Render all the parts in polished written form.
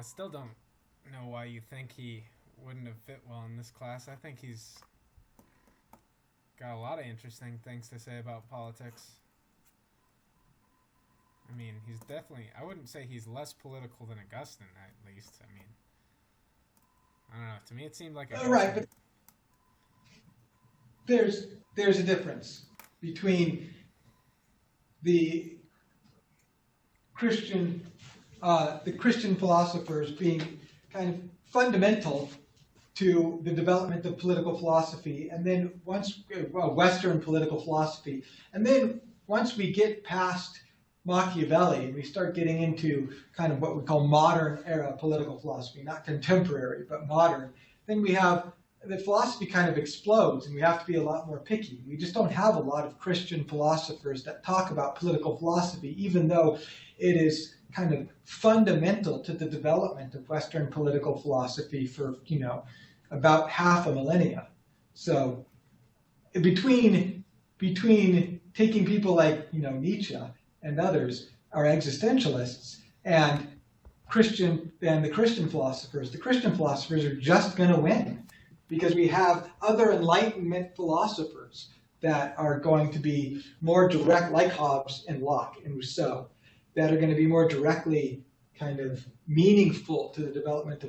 still don't know why you think he wouldn't have fit well in this class. I think he's got a lot of interesting things to say about politics. I mean, he's definitely, I wouldn't say he's less political than Augustine, at least. I mean, I don't know. To me, it seemed like right, but there's a difference between the Christian philosophers being kind of fundamental to the development of political philosophy, and then Western political philosophy, and then once we get past Machiavelli, we start getting into kind of what we call modern era political philosophy, not contemporary, but modern. Then we have the philosophy kind of explodes, and we have to be a lot more picky. We just don't have a lot of Christian philosophers that talk about political philosophy, even though it is kind of fundamental to the development of Western political philosophy for, about half a millennia. So between taking people like, Nietzsche and others are existentialists, and the Christian philosophers are just going to win, because we have other Enlightenment philosophers that are going to be more direct, like Hobbes and Locke and Rousseau, that are going to be more directly kind of meaningful to the development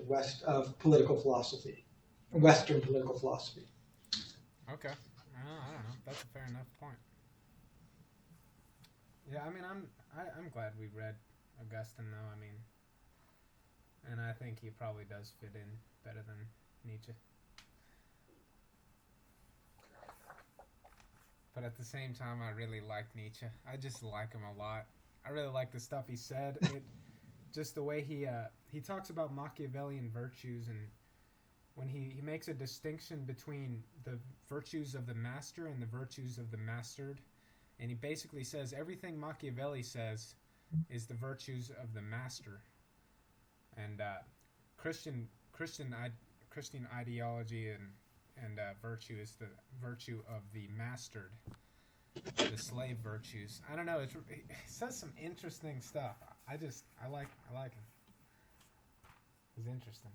of political philosophy, Western political philosophy. Okay. I don't know. That's a fair enough point. Yeah, I mean, I'm glad we read Augustine, though. I mean, and I think he probably does fit in better than Nietzsche. But at the same time, I really like Nietzsche. I just like him a lot. I really like the stuff he said. Just the way he talks about Machiavellian virtues, and when he makes a distinction between the virtues of the master and the virtues of the mastered. And he basically says everything Machiavelli says is the virtues of the master. And Christian ideology and virtue is the virtue of the mastered, the slave virtues. I don't know. It says some interesting stuff. I like him. He's interesting.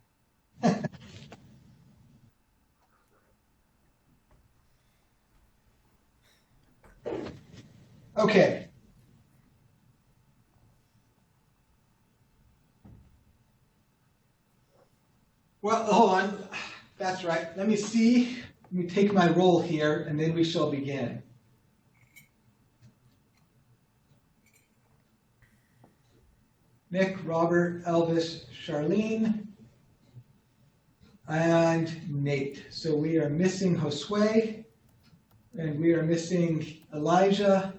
Okay. Well, hold on. That's right. Let me take my roll here, and then we shall begin. Nick, Robert, Elvis, Charlene, and Nate. So we are missing Josue, and we are missing Elijah,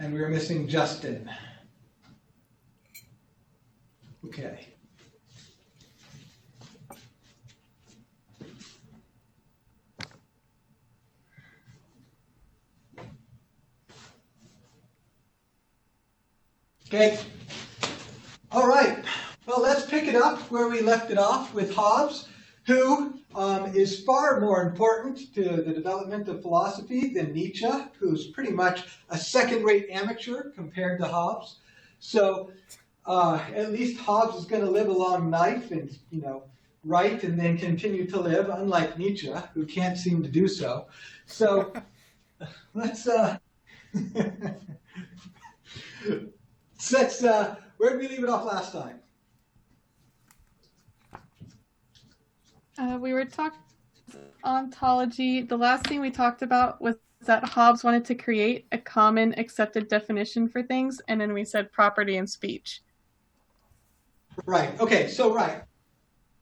and we are missing Justin. Okay. Okay. All right. Well, let's pick it up where we left it off with Hobbes, who is far more important to the development of philosophy than Nietzsche, who's pretty much a second-rate amateur compared to Hobbes. So at least Hobbes is going to live a long life and, write and then continue to live, unlike Nietzsche, who can't seem to do so. So let's where did we leave it off last time? We were talking ontology. The last thing we talked about was that Hobbes wanted to create a common accepted definition for things, and then we said property and speech. Right. Okay, so right.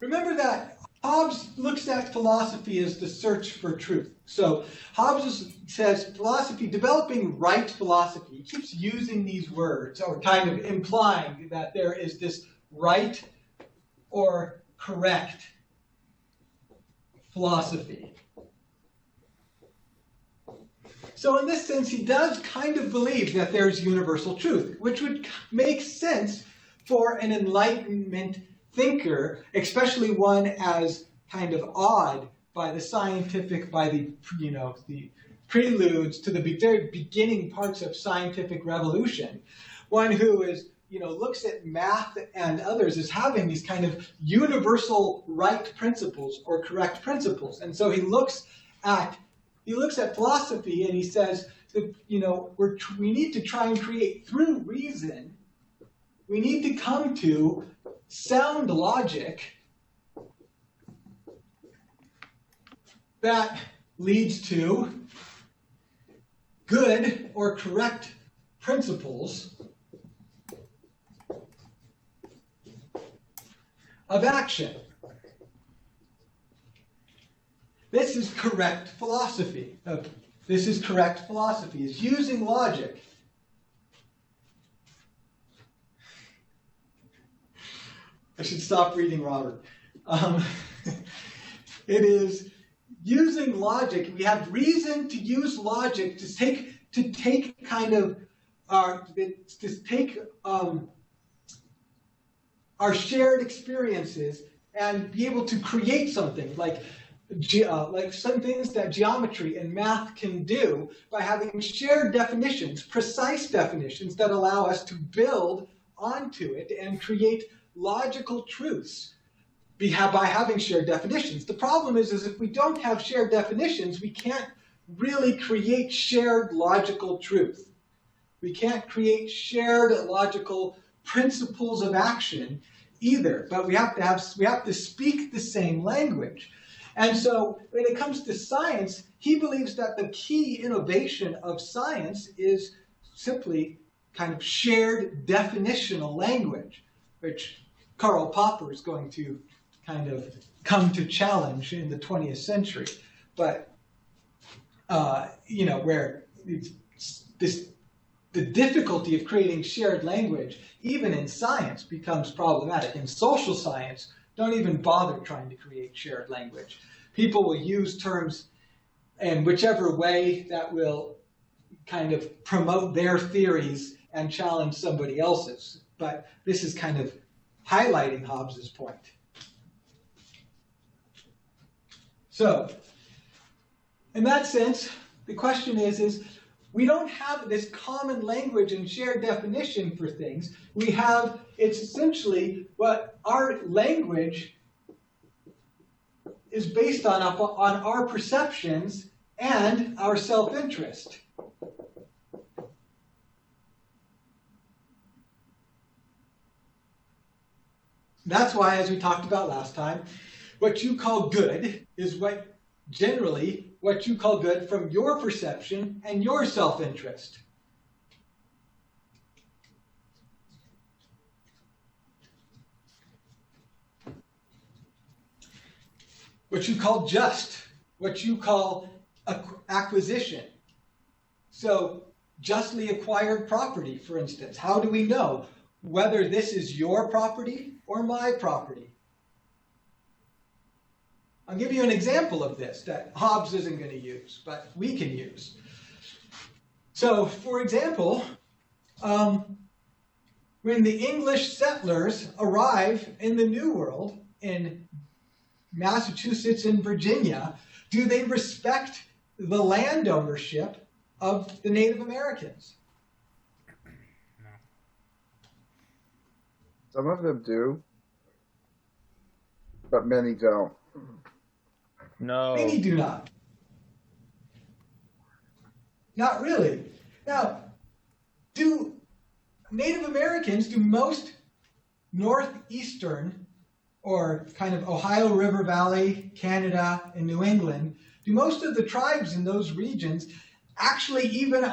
Remember that Hobbes looks at philosophy as the search for truth. So Hobbes says philosophy, developing right philosophy, he keeps using these words, or kind of implying that there is this right or correct philosophy. So in this sense, he does kind of believe that there's universal truth, which would make sense for an Enlightenment thinker, especially one as kind of awed by the preludes to the very beginning parts of scientific revolution. One who is looks at math and others as having these kind of universal right principles or correct principles. And so he looks at philosophy and he says that, we need to try and create, through reason, we need to come to sound logic that leads to good or correct principles of action. This is correct philosophy. Is using logic. I should stop reading Robert. It is using logic. We have reason to use logic to take kind of our shared experiences and be able to create something like some things that geometry and math can do by having shared definitions, precise definitions that allow us to build onto it and create logical truths by having shared definitions. The problem is if we don't have shared definitions, we can't really create shared logical truth. We can't create shared logical principles of action either, but we have to speak the same language. And so when it comes to science, he believes that the key innovation of science is simply kind of shared definitional language, which Karl Popper is going to kind of come to challenge in the 20th century. But, where the difficulty of creating shared language, even in science, becomes problematic. In social science, don't even bother trying to create shared language. People will use terms in whichever way that will kind of promote their theories and challenge somebody else's. But this is kind of highlighting Hobbes's point. So, in that sense, the question is we don't have this common language and shared definition for things. It's essentially what our language is based on our perceptions and our self-interest. That's why, as we talked about last time, what you call good is what you call good from your perception and your self-interest. What you call just, what you call acquisition. So, justly acquired property, for instance. How do we know whether this is your property or my property? I'll give you an example of this that Hobbes isn't going to use, but we can use. So, for example, when the English settlers arrive in the New World, in Massachusetts and Virginia, do they respect the land ownership of the Native Americans? No. Some of them do, but many don't. No. Many do not. Not really. Now, do Native Americans, do most northeastern or kind of Ohio River Valley, Canada, and New England, do most of the tribes in those regions actually even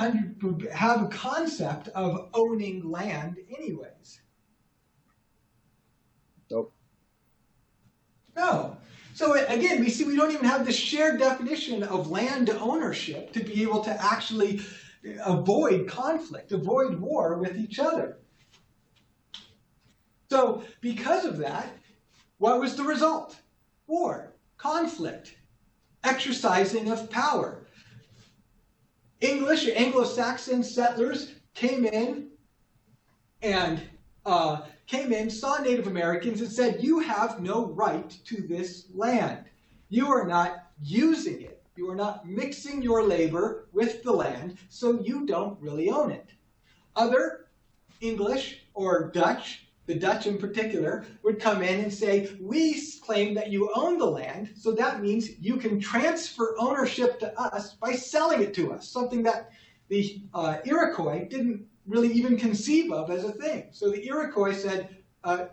have a concept of owning land anyways? Nope. No. So again, we don't even have this shared definition of land ownership to be able to actually avoid conflict, avoid war with each other. So because of that, what was the result? War, conflict, exercising of power. English, Anglo-Saxon settlers came in, saw Native Americans and said, you have no right to this land. You are not using it. You are not mixing your labor with the land, so you don't really own it. Other English or Dutch, the Dutch in particular, would come in and say, we claim that you own the land, so that means you can transfer ownership to us by selling it to us, something that the Iroquois didn't really even conceive of as a thing. So the Iroquois said,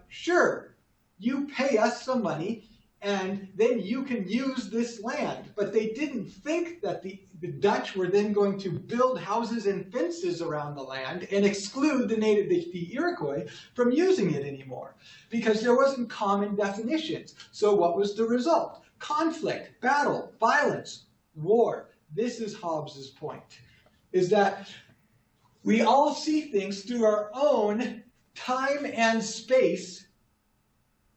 sure, you pay us some money, and then you can use this land. But they didn't think that the Dutch were then going to build houses and fences around the land and exclude the Iroquois from using it anymore, because there wasn't common definitions. So what was the result? Conflict, battle, violence, war. This is Hobbes's point, is that we all see things through our own time and space,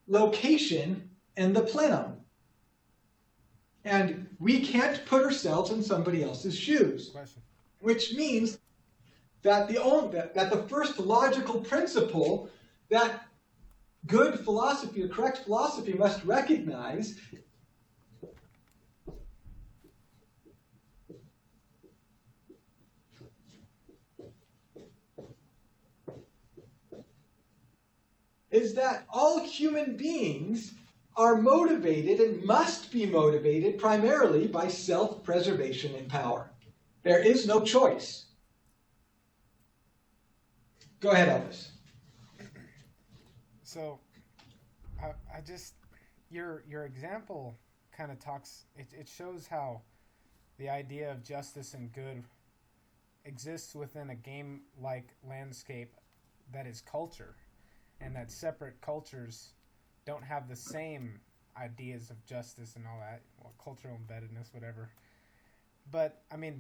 location, and the plenum. And we can't put ourselves in somebody else's shoes. Question. Which means that the first logical principle that good philosophy or correct philosophy must recognize is that all human beings are motivated and must be motivated primarily by self-preservation and power. There is no choice. Go ahead, Elvis. So, I just, your example kind of talks, it shows how the idea of justice and good exists within a game-like landscape that is culture, and that separate cultures don't have the same ideas of justice and all that, well, cultural embeddedness, whatever. But I mean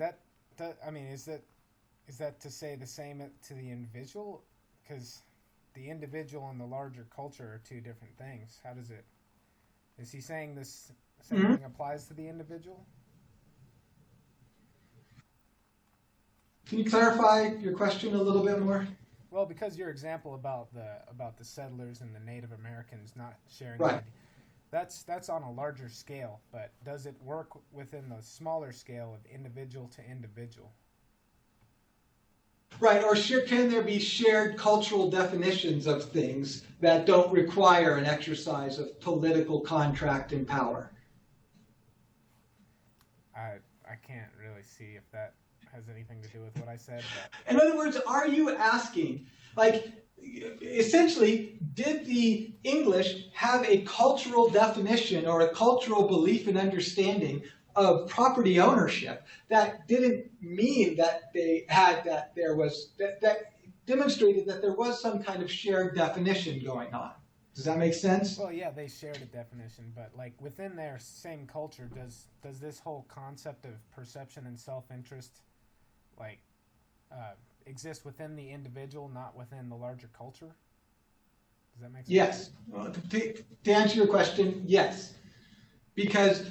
is that to say the same to the individual? Because the individual and the larger culture are two different things. How does it? Is he saying this same thing applies to the individual? Can you clarify your question a little bit more? Well, because your example about the settlers and the Native Americans not sharing right. That's on a larger scale, but does it work within the smaller scale of individual to individual? Right, or can there be shared cultural definitions of things that don't require an exercise of political contract and power? I can't really see if that has anything to do with what I said. But... In other words, are you asking, like, essentially, did the English have a cultural definition or a cultural belief and understanding of property ownership that didn't mean that they had that demonstrated that there was some kind of shared definition going on? Does that make sense? Well, yeah, they shared a definition, but like within their same culture, does this whole concept of perception and self-interest like exist within the individual, not within the larger culture? Does that make sense? Yes. Well, to answer your question, yes. Because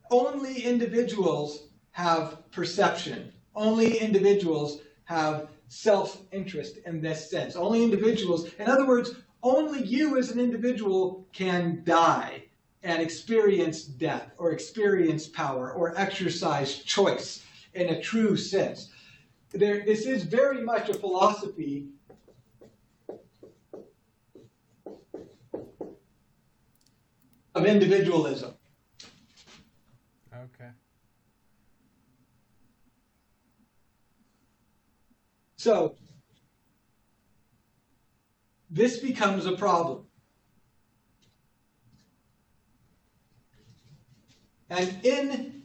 only individuals have perception. Only individuals have self-interest in this sense. Only individuals, in other words, only you as an individual can die and experience death or experience power or exercise choice in a true sense. This is very much a philosophy of individualism. Okay. So, this becomes a problem. And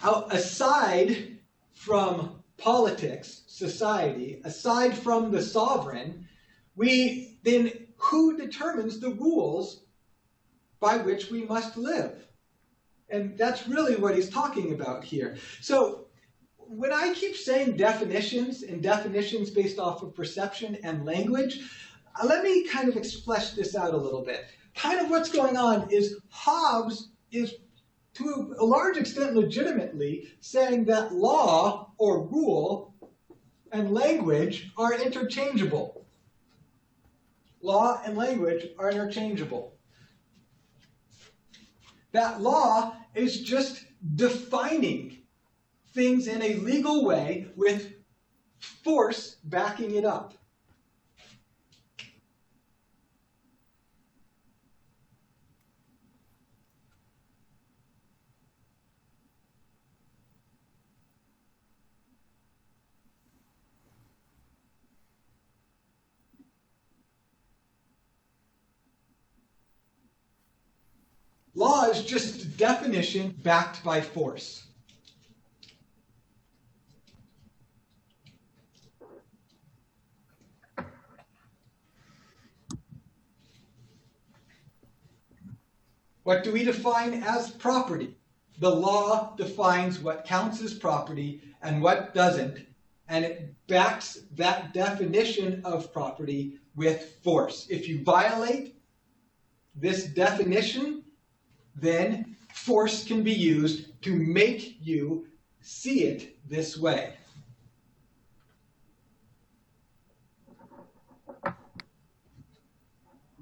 aside from politics, society, aside from the sovereign, who determines the rules by which we must live? And that's really what he's talking about here. So when I keep saying definitions and definitions based off of perception and language, let me kind of flesh this out a little bit. Kind of what's going on is Hobbes is, to a large extent legitimately, saying that law or rule and language are interchangeable. Law and language are interchangeable. That law is just defining things in a legal way with force backing it up. Law is just a definition backed by force. What do we define as property? The law defines what counts as property and what doesn't, and it backs that definition of property with force. If you violate this definition, then force can be used to make you see it this way.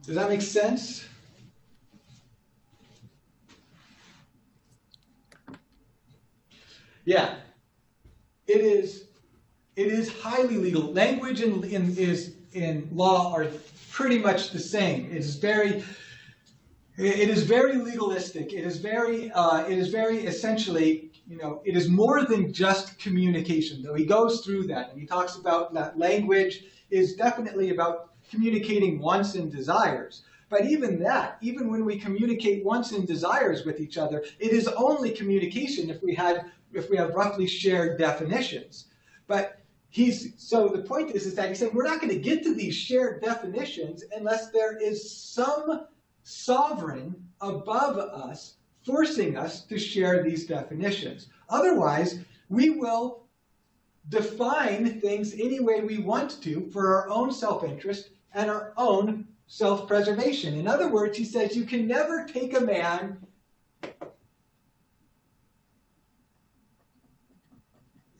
Does that make sense? Yeah, it is highly legal. Language in law are pretty much the same. It is very legalistic. It is very essentially, it is more than just communication. Though he goes through that and he talks about that language is definitely about communicating wants and desires. But even when we communicate wants and desires with each other, it is only communication if we have roughly shared definitions. But so the point is that he's saying we're not going to get to these shared definitions unless there is some sovereign above us forcing us to share these definitions. Otherwise, we will define things any way we want to for our own self-interest and our own self-preservation. In other words, he says you can never take a man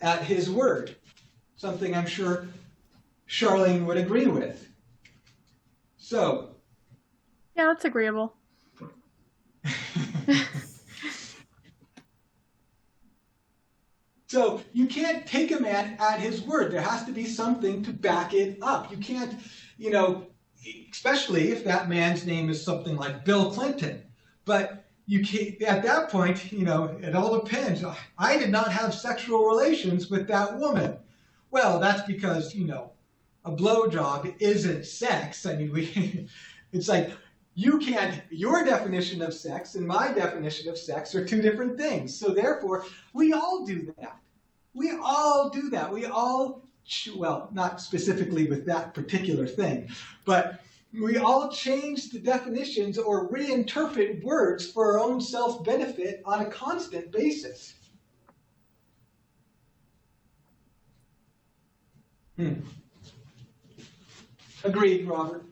at his word, something I'm sure Charlene would agree with. So. Yeah, that's agreeable. So you can't take a man at his word. There has to be something to back it up. You can't, especially if that man's name is something like Bill Clinton. But you can't, at that point, it all depends. I did not have sexual relations with that woman. Well, that's because, a blowjob isn't sex. I mean, it's like your definition of sex and my definition of sex are two different things. So therefore, we all do that. We all do that. We all, well, not specifically with that particular thing, but we all change the definitions or reinterpret words for our own self-benefit on a constant basis. Agreed, Robert.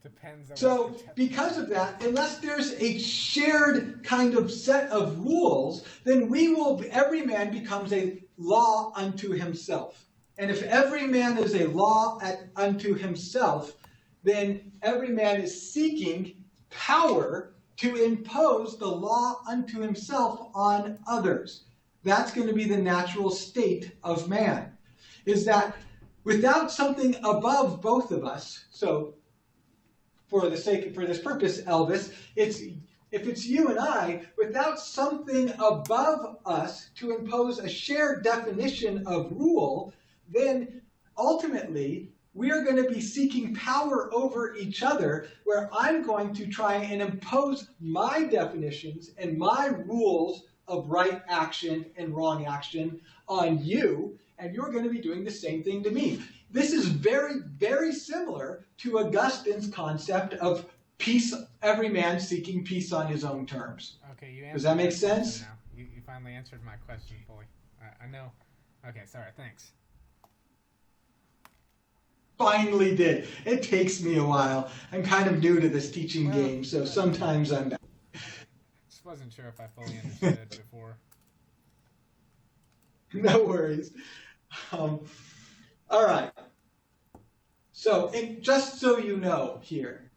Depends on so because of that, unless there's a shared kind of set of rules, then every man becomes a law unto himself. And if every man is a law unto himself, then every man is seeking power to impose the law unto himself on others. That's going to be the natural state of man, is that without something above both of us, so for this purpose, Elvis, if it's you and I, without something above us to impose a shared definition of rule, then ultimately we are going to be seeking power over each other, where I'm going to try and impose my definitions and my rules of right action and wrong action on you, and you're going to be doing the same thing to me. This is very, very similar to Augustine's concept of peace, every man seeking peace on his own terms. Okay, you Does that make sense? Now. You finally answered my question, boy. I know. Okay, sorry, thanks. Finally did. It takes me a while. I'm kind of new to this teaching game, so sometimes I'm bad. Just wasn't sure if I fully understood it before. No worries. All right. So, and just so you know here,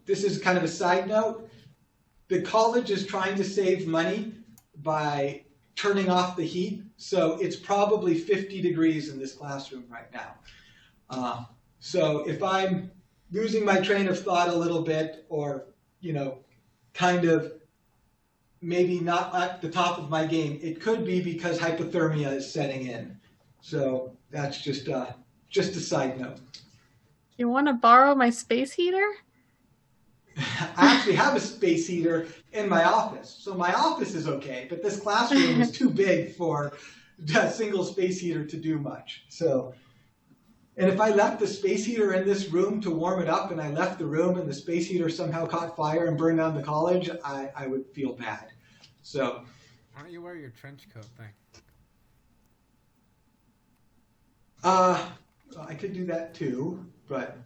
this is kind of a side note. The college is trying to save money by turning off the heat, so it's probably 50 degrees in this classroom right now. So if I'm losing my train of thought a little bit, or, kind of maybe not at the top of my game, it could be because hypothermia is setting in. So that's just a side note. You want to borrow my space heater? I actually have a space heater in my office. So my office is okay, but this classroom is too big for a single space heater to do much. So, and if I left the space heater in this room to warm it up and I left the room and the space heater somehow caught fire and burned down the college, I would feel bad. So, why don't you wear your trench coat thing? I could do that too, but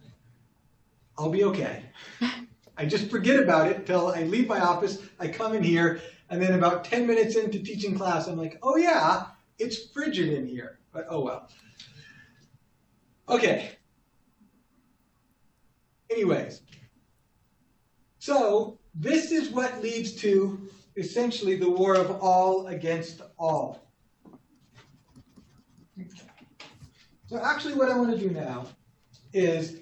I'll be okay. I just forget about it till I leave my office, I come in here, and then about 10 minutes into teaching class, I'm like, oh yeah, it's frigid in here. But oh well. Okay. Anyways. So this is what leads to essentially the war of all against all. So actually what I want to do now is,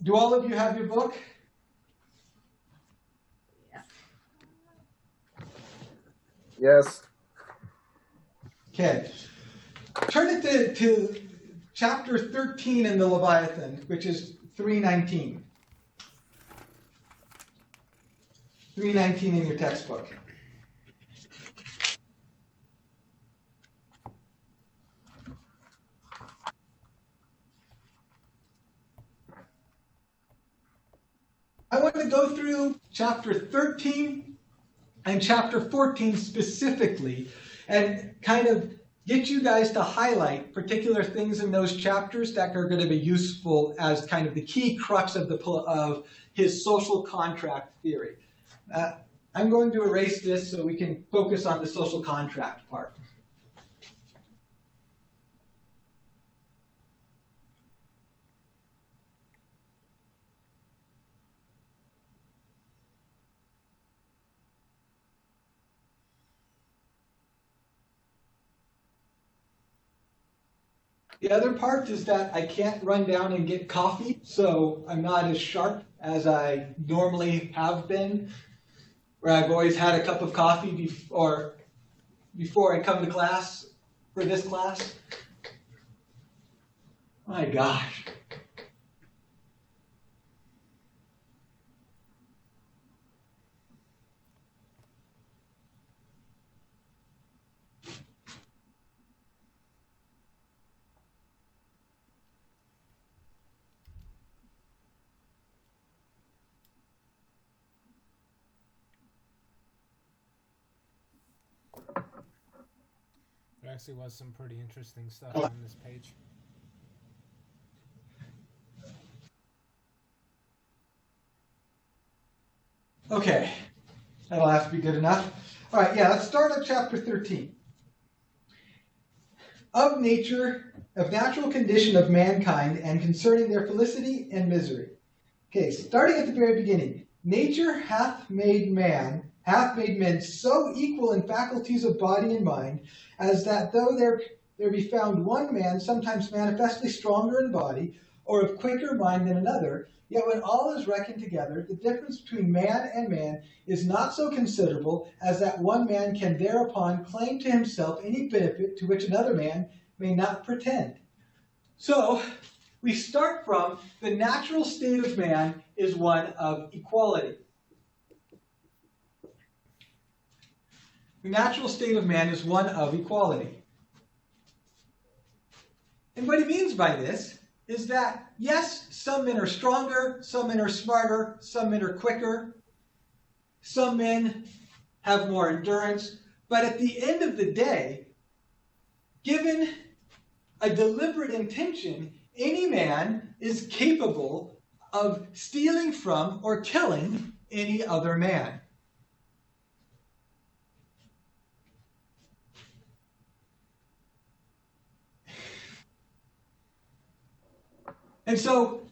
do all of you have your book? Yes. Okay. Turn it to chapter 13 in the Leviathan, which is 319. 319 in your textbook. I want to go through chapter 13 and chapter 14 specifically and kind of get you guys to highlight particular things in those chapters that are going to be useful as kind of the key crux of his social contract theory. I'm going to erase this so we can focus on the social contract part. The other part is that I can't run down and get coffee, so I'm not as sharp as I normally have been, where I've always had a cup of coffee before I come to class for this class. My gosh. There actually was some pretty interesting stuff on this page. Okay, that'll have to be good enough. All right, yeah, let's start at chapter 13. Of natural condition of mankind and concerning their felicity and misery. Okay, starting at the very beginning. Nature hath made men so equal in faculties of body and mind, as that though there be found one man sometimes manifestly stronger in body, or of quicker mind than another, yet when all is reckoned together, the difference between man and man is not so considerable as that one man can thereupon claim to himself any benefit to which another man may not pretend. So, we start from the natural state of man is one of equality. The natural state of man is one of equality. And what he means by this is that, yes, some men are stronger, some men are smarter, some men are quicker, some men have more endurance, but at the end of the day, given a deliberate intention, any man is capable of stealing from or killing any other man. And so,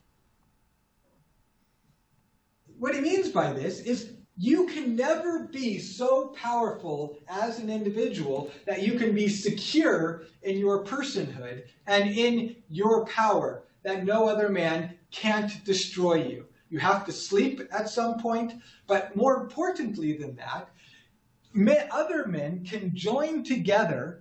what he means by this is you can never be so powerful as an individual that you can be secure in your personhood and in your power, that no other man can't destroy you. You have to sleep at some point, but more importantly than that, other men can join together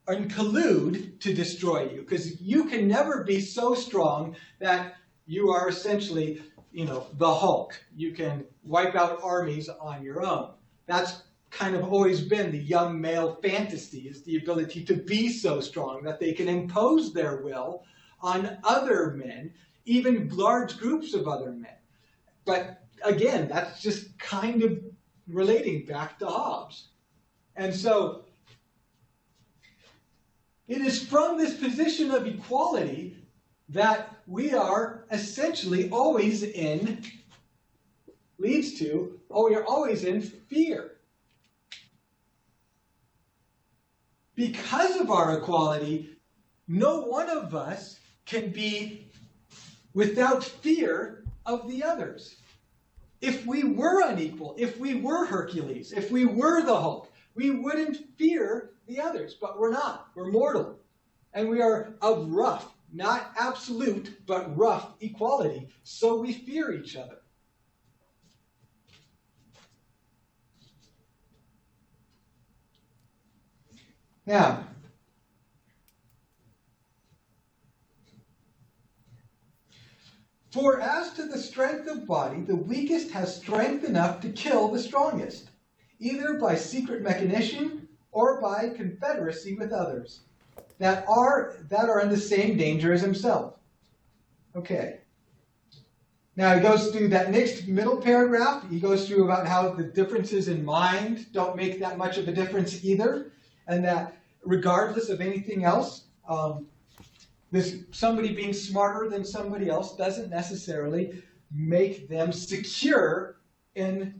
and collude to destroy you, because you can never be so strong that you are essentially the Hulk. You can wipe out armies on your own. That's kind of always been the young male fantasy, is the ability to be so strong that they can impose their will on other men, even large groups of other men. But again, that's just kind of relating back to Hobbes. And so it is from this position of equality that we are essentially always in, we are always in fear. Because of our equality, no one of us can be without fear of the others. If we were unequal, if we were Hercules, if we were the Hulk, we wouldn't fear the others, but we're not. We're mortal. And we are of rough, not absolute, but rough equality. So we fear each other. Now, for as to the strength of body, the weakest has strength enough to kill the strongest, either by secret mechanician or by confederacy with others, that are in the same danger as himself. Okay. Now he goes through that next middle paragraph. He goes through about how the differences in mind don't make that much of a difference either, and that regardless of anything else, somebody being smarter than somebody else doesn't necessarily make them secure and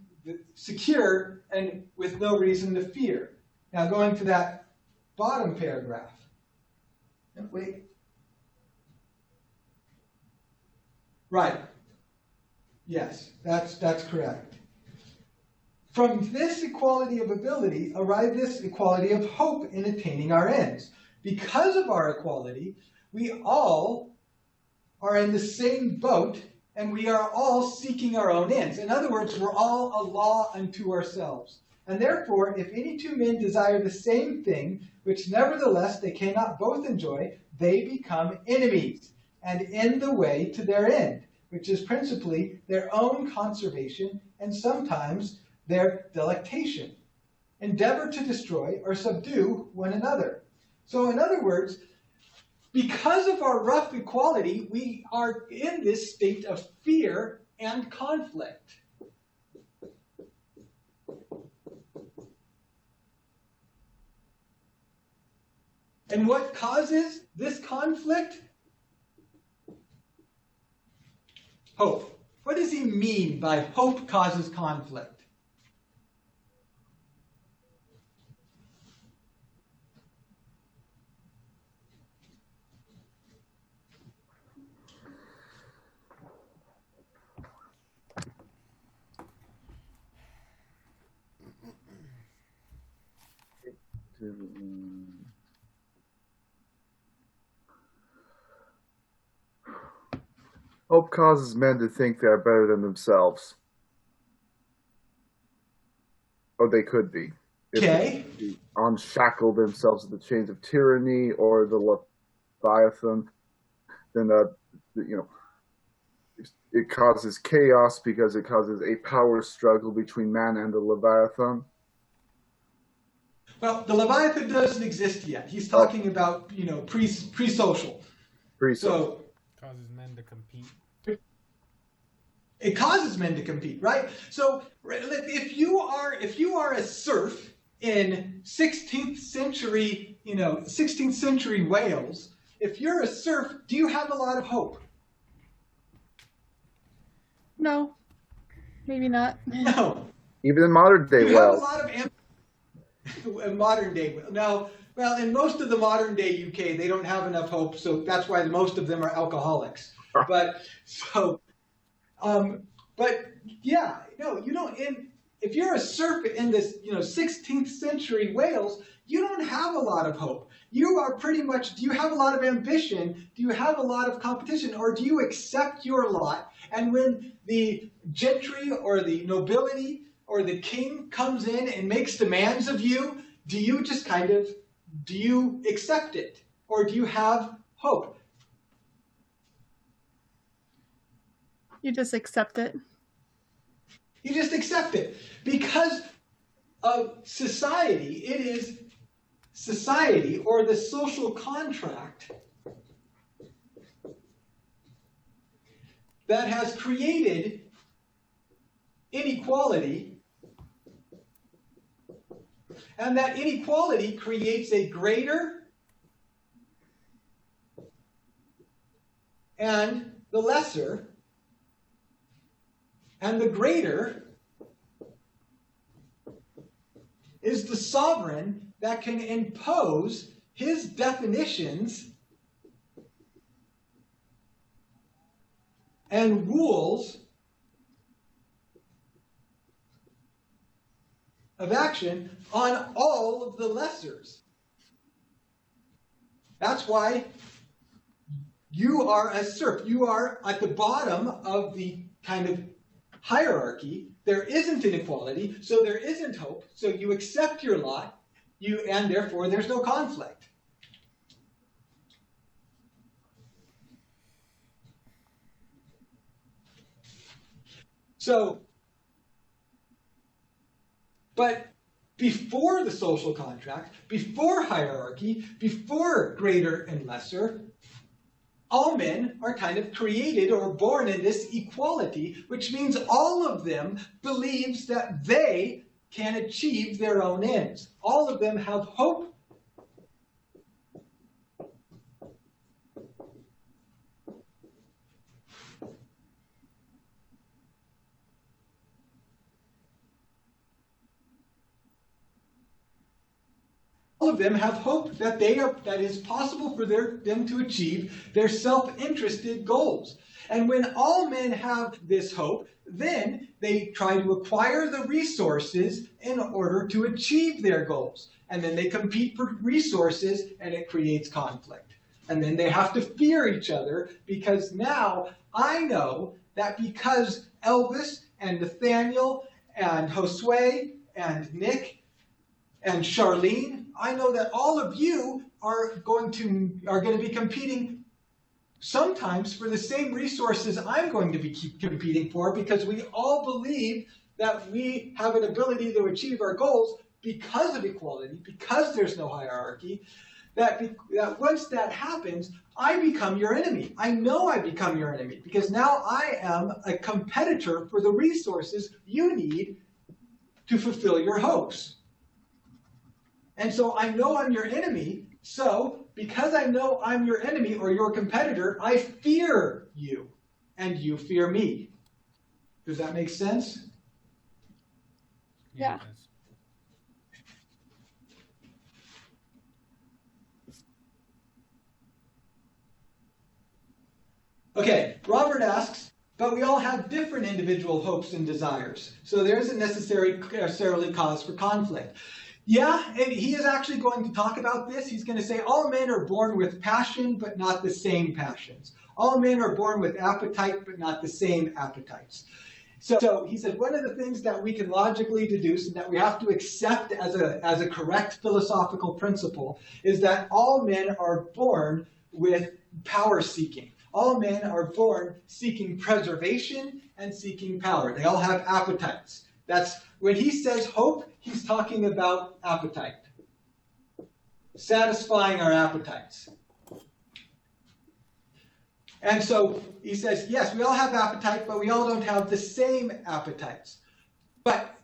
with no reason to fear. Now going to that bottom paragraph. Wait. Right. Yes, that's correct. From this equality of ability arises this equality of hope in attaining our ends. Because of our equality, we all are in the same boat, and we are all seeking our own ends. In other words, we're all a law unto ourselves. And therefore, if any two men desire the same thing, which nevertheless they cannot both enjoy, they become enemies, and in the way to their end, which is principally their own conservation and sometimes their delectation. Endeavor to destroy or subdue one another. So in other words, because of our rough equality, we are in this state of fear and conflict. And what causes this conflict? Hope. What does he mean by hope causes conflict? Hope causes men to think they are better than themselves. Or they could be. Okay. If they unshackle themselves of the chains of tyranny or the Leviathan, then it causes chaos because it causes a power struggle between man and the Leviathan. Well, the Leviathan doesn't exist yet. He's talking about, pre-social. So causes men to compete. It causes men to compete, right? So if you are a serf in 16th century Wales, if you're a serf, do you have a lot of hope? No, maybe not. No. Even in modern day You have a Wales. lot of in modern day. No, well, in most of the modern day UK, they don't have enough hope, so that's why most of them are alcoholics. But yeah, no, you don't. If you're a serf in this, 16th century Wales, you don't have a lot of hope. You are pretty much. Do you have a lot of ambition? Do you have a lot of competition, or do you accept your lot? And when the gentry or the nobility or the king comes in and makes demands of you, do you accept it? Or do you have hope? You just accept it. You just accept it. Because of society, it is society or the social contract that has created inequality, and that inequality creates a greater and the lesser, and the greater is the sovereign that can impose his definitions and rules of action on all of the lessers. That's why you are a serf. You are at the bottom of the kind of hierarchy. There isn't inequality, so there isn't hope. So you accept your lot, and therefore there's no conflict. So, but before the social contract, before hierarchy, before greater and lesser, all men are kind of created or born in this equality, which means all of them believes that they can achieve their own ends. All of them have hope. All of them have hope that that is possible for them to achieve their self-interested goals. And when all men have this hope, then they try to acquire the resources in order to achieve their goals. And then they compete for resources, and it creates conflict. And then they have to fear each other, because now I know that because Elvis and Nathaniel and Josue and Nick and Charlene, I know that all of you are going to be competing sometimes for the same resources I'm going to be competing for, because we all believe that we have an ability to achieve our goals because of equality, because there's no hierarchy, that once that happens, I become your enemy. I know I become your enemy, because now I am a competitor for the resources you need to fulfill your hopes. And so I know I'm your enemy, so because I know I'm your enemy or your competitor, I fear you, and you fear me. Does that make sense? Yeah. It does. Okay, Robert asks, but we all have different individual hopes and desires, so there isn't necessarily cause for conflict. Yeah, and he is actually going to talk about this. He's going to say all men are born with passion, but not the same passions. All men are born with appetite, but not the same appetites. So he said one of the things that we can logically deduce and that we have to accept as a correct philosophical principle is that all men are born with power seeking. All men are born seeking preservation and seeking power. They all have appetites. That's when he says hope, he's talking about appetite. Satisfying our appetites. And so he says, yes, we all have appetite, but we all don't have the same appetites. But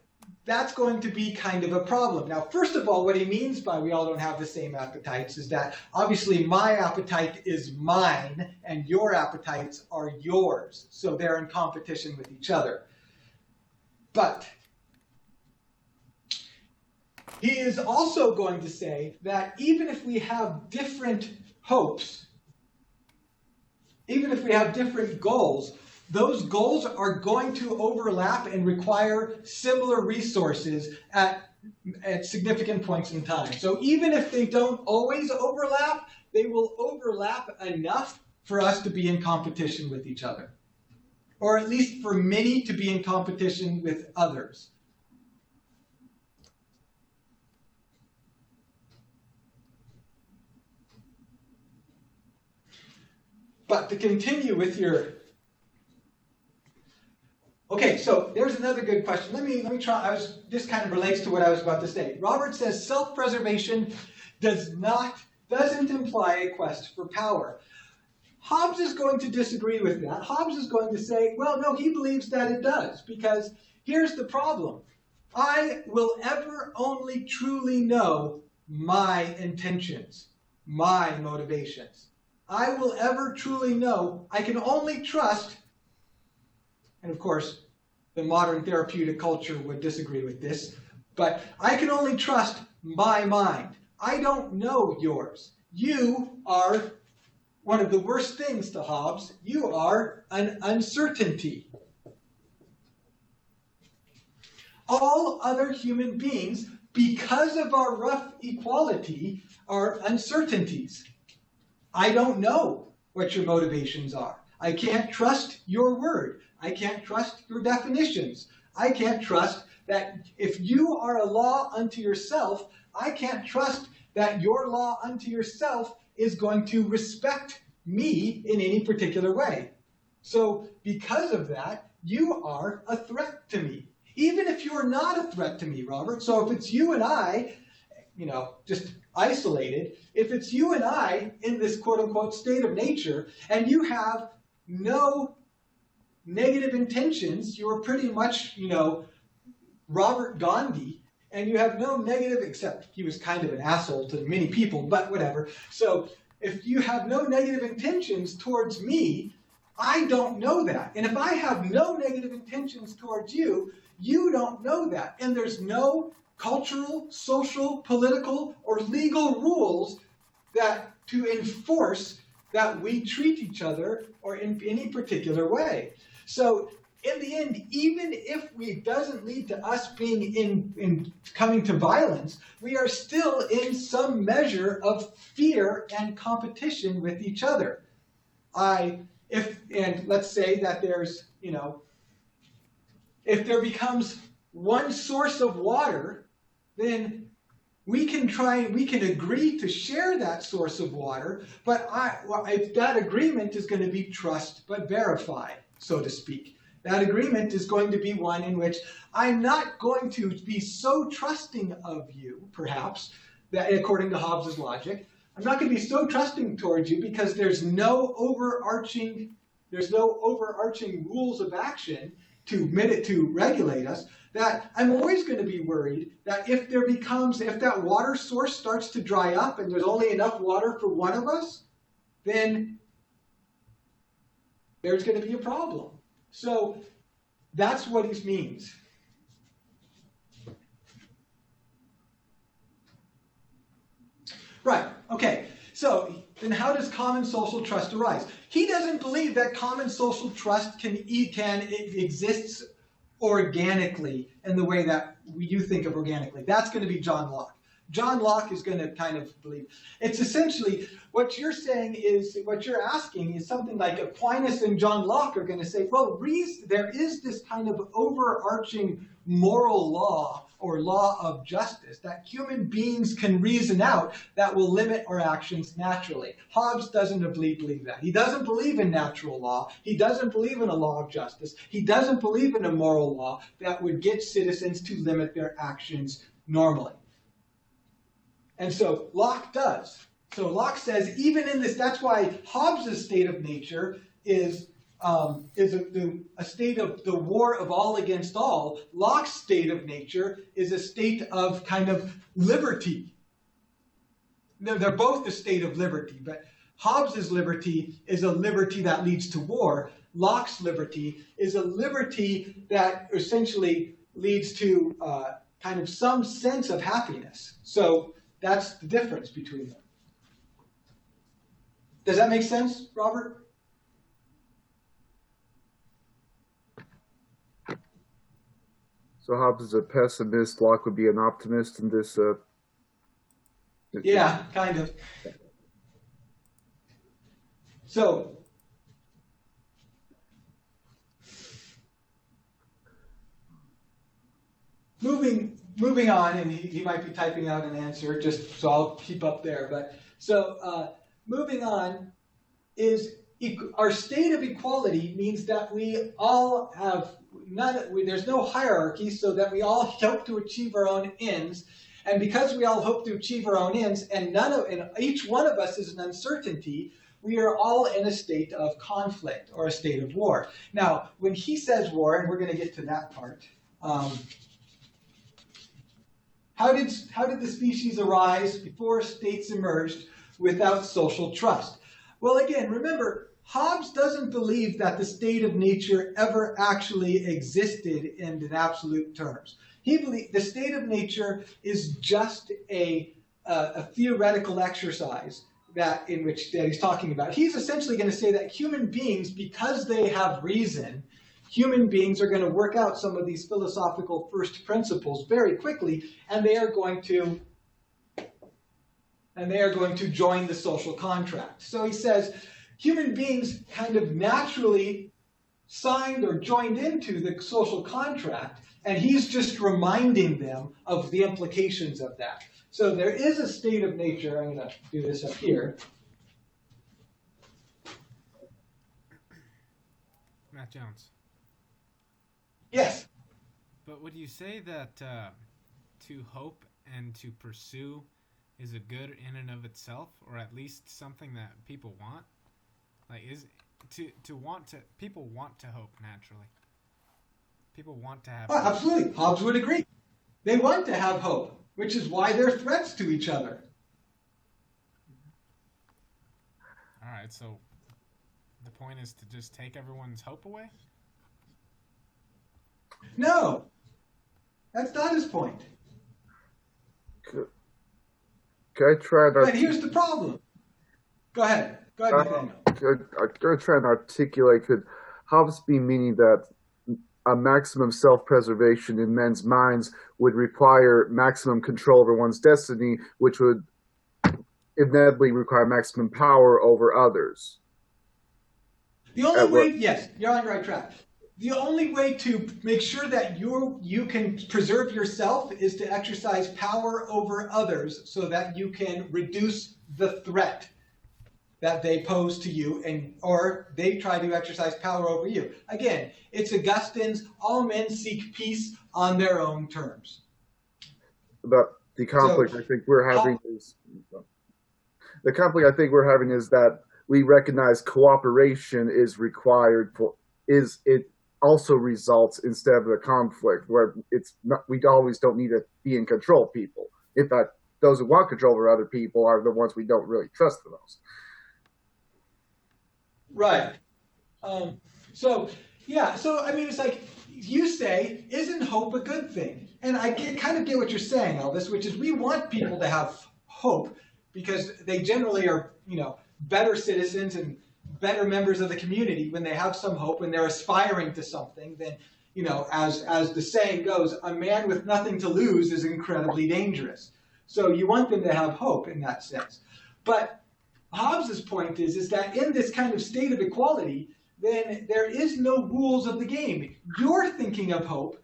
that's going to be kind of a problem. Now, first of all, what he means by we all don't have the same appetites is that obviously my appetite is mine and your appetites are yours. So they're in competition with each other. But he is also going to say that even if we have different hopes, even if we have different goals, those goals are going to overlap and require similar resources at significant points in time. So even if they don't always overlap, they will overlap enough for us to be in competition with each other. Or at least for many to be in competition with others. But to continue with your so there's another good question. Let me try. This kind of relates to what I was about to say. Robert says self-preservation doesn't imply a quest for power. Hobbes is going to disagree with that. Hobbes is going to say, well, no, he believes that it does, because here's the problem. I will ever only truly know my intentions, my motivations. I will ever truly know. I can only trust, and of course, the modern therapeutic culture would disagree with this, but I can only trust my mind. I don't know yours. You are one of the worst things to Hobbes. You are an uncertainty. All other human beings, because of our rough equality, are uncertainties. I don't know what your motivations are. I can't trust your word. I can't trust your definitions. I can't trust that if you are a law unto yourself, I can't trust that your law unto yourself is going to respect me in any particular way. So because of that, you are a threat to me. Even if you are not a threat to me, Robert. So if it's you and I, just isolated, if it's you and I in this quote-unquote state of nature, and you have no negative intentions, you're pretty much, Robert Gandhi, and you have no negative, except he was kind of an asshole to many people, but whatever. So if you have no negative intentions towards me, I don't know that. And if I have no negative intentions towards you, you don't know that. And there's no cultural, social, political, or legal rules that to enforce that we treat each other or in any particular way. So in the end, even if it doesn't lead to us being in coming to violence, we are still in some measure of fear and competition with each other. And let's say that there's, if there becomes one source of water, then we can agree to share that source of water, but if that agreement is going to be trust but verified, so to speak. That agreement is going to be one in which I'm not going to be so trusting of you, perhaps, that according to Hobbes' logic, I'm not going to be so trusting towards you because there's no overarching rules of action to regulate us, that I'm always going to be worried that if that water source starts to dry up and there's only enough water for one of us, then there's going to be a problem. So that's what he means. Right, okay. So then how does common social trust arise? He doesn't believe that common social trust exists organically in the way that you think of organically. That's going to be John Locke. John Locke is going to kind of believe. It's essentially what you're saying is, what you're asking is something like Aquinas and John Locke are going to say, well, there is this kind of overarching moral law or law of justice that human beings can reason out that will limit our actions naturally. Hobbes doesn't believe that. He doesn't believe in natural law. He doesn't believe in a law of justice. He doesn't believe in a moral law that would get citizens to limit their actions normally. And so Locke does. So Locke says even in this, that's why Hobbes' state of nature is a state of the war of all against all. Locke's state of nature is a state of kind of liberty. They're both a state of liberty, but Hobbes' liberty is a liberty that leads to war. Locke's liberty is a liberty that essentially leads to kind of some sense of happiness. So that's the difference between them. Does that make sense, Robert? So Hobbes is a pessimist, Locke would be an optimist in this. Yeah, kind of. So, moving on, and he might be typing out an answer, just so I'll keep up there. But so moving on is our state of equality means that we all have there's no hierarchy, so that we all hope to achieve our own ends. And because we all hope to achieve our own ends, and each one of us is an uncertainty, we are all in a state of conflict or a state of war. Now, when he says war, and we're going to get to that part, how did the species arise before states emerged without social trust? Well, again, remember, Hobbes doesn't believe that the state of nature ever actually existed in absolute terms. He believes the state of nature is just a theoretical exercise that he's talking about. He's essentially going to say that human beings, because they have reason, human beings are going to work out some of these philosophical first principles very quickly, and they are going to join the social contract. So he says human beings kind of naturally signed or joined into the social contract, and he's just reminding them of the implications of that. So there is a state of nature. I'm going to do this up here. Matt Jones. Yes. But would you say that to hope and to pursue is a good in and of itself, or at least something that people want? Like, is people want to hope naturally. People want to have hope. Absolutely. Hobbes would agree. They want to have hope, which is why they're threats to each other. All right, so the point is to just take everyone's hope away? No. That's not his point. Can I try But here's the problem. Go ahead, Nathaniel. I'm going to try and articulate, could Hobbes be meaning that a maximum self-preservation in men's minds would require maximum control over one's destiny, which would inevitably require maximum power over others? The only way, yes, you're on the right track. The only way to make sure that you can preserve yourself is to exercise power over others so that you can reduce the threat that they pose to you, or they try to exercise power over you. Again, it's Augustine's, all men seek peace on their own terms. But the conflict I think we're having is that we recognize cooperation is required it also results instead of a conflict where we always don't need to be in control of people. In fact, those who want control over other people are the ones we don't really trust the most. Right. So I mean, it's like you say, isn't hope a good thing? And I kind of get what you're saying, Elvis, which is we want people to have hope because they generally are, better citizens and better members of the community when they have some hope and they're aspiring to something. Then, as the saying goes, a man with nothing to lose is incredibly dangerous. So you want them to have hope in that sense. But Hobbes's point is that in this kind of state of equality, then there is no rules of the game. You're thinking of hope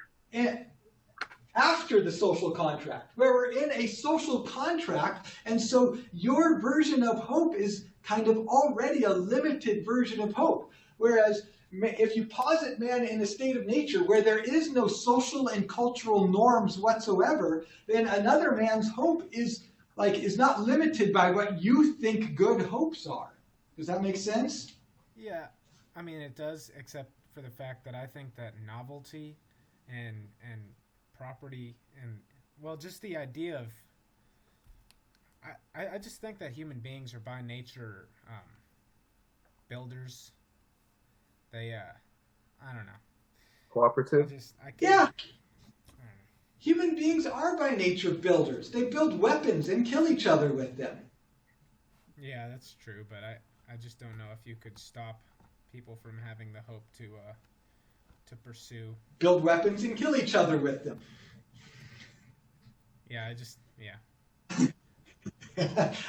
after the social contract, where we're in a social contract, and so your version of hope is kind of already a limited version of hope. Whereas if you posit man in a state of nature where there is no social and cultural norms whatsoever, then another man's hope is not limited by what you think good hopes are. Does that make sense? Yeah, I mean it does, except for the fact that I think that novelty and property and just the idea of I just think that human beings are by nature builders. They I don't know. Cooperative? Yeah. Human beings are by nature builders. They build weapons and kill each other with them. Yeah, that's true, but I just don't know if you could stop people from having the hope to pursue. Build weapons and kill each other with them. Yeah,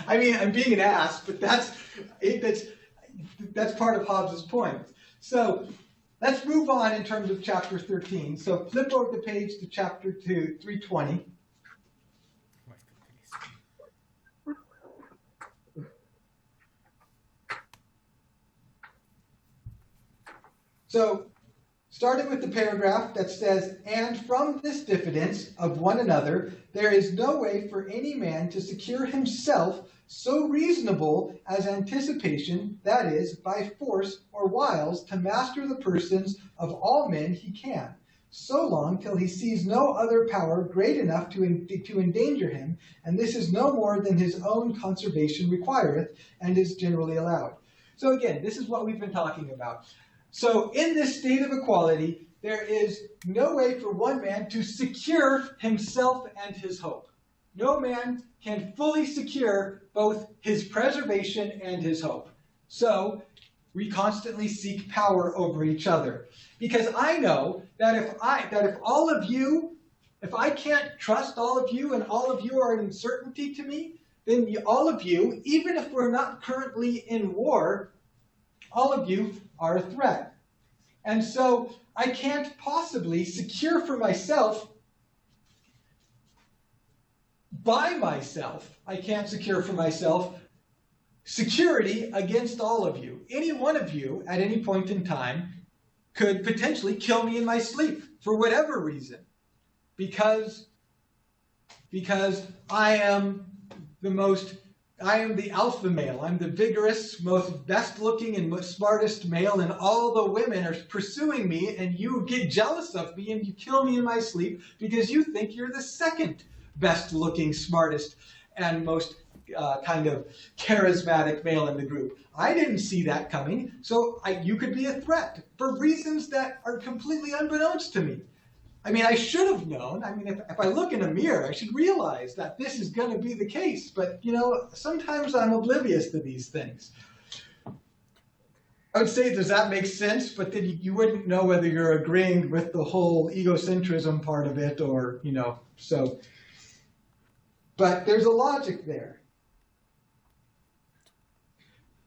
I mean, I'm being an ass, but that's part of Hobbes's point. So let's move on in terms of chapter 13. So flip over the page to chapter 2, 320. So starting with the paragraph that says, "And from this diffidence of one another, there is no way for any man to secure himself so reasonable as anticipation, that is, by force or wiles, to master the persons of all men he can, so long till he sees no other power great enough to endanger him, and this is no more than his own conservation requireth, and is generally allowed." So again, this is what we've been talking about. So in this state of equality, there is no way for one man to secure himself and his hope. No man can fully secure both his preservation and his hope. So we constantly seek power over each other. Because I know that if I can't trust all of you and all of you are an uncertainty to me, then all of you, even if we're not currently in war, all of you are a threat. And so I can't possibly secure for myself by myself. I can't secure for myself security against all of you. Any one of you at any point in time could potentially kill me in my sleep for whatever reason. Because I am the alpha male. I'm the vigorous, most best looking and most smartest male, and all the women are pursuing me, and you get jealous of me and you kill me in my sleep because you think you're the second best looking, smartest, and most kind of charismatic male in the group. I didn't see that coming, so you could be a threat for reasons that are completely unbeknownst to me. I mean, I should have known. I mean, if I look in a mirror, I should realize that this is going to be the case. But, sometimes I'm oblivious to these things. I would say, does that make sense? But then you wouldn't know whether you're agreeing with the whole egocentrism part of it or, so. But there's a logic there.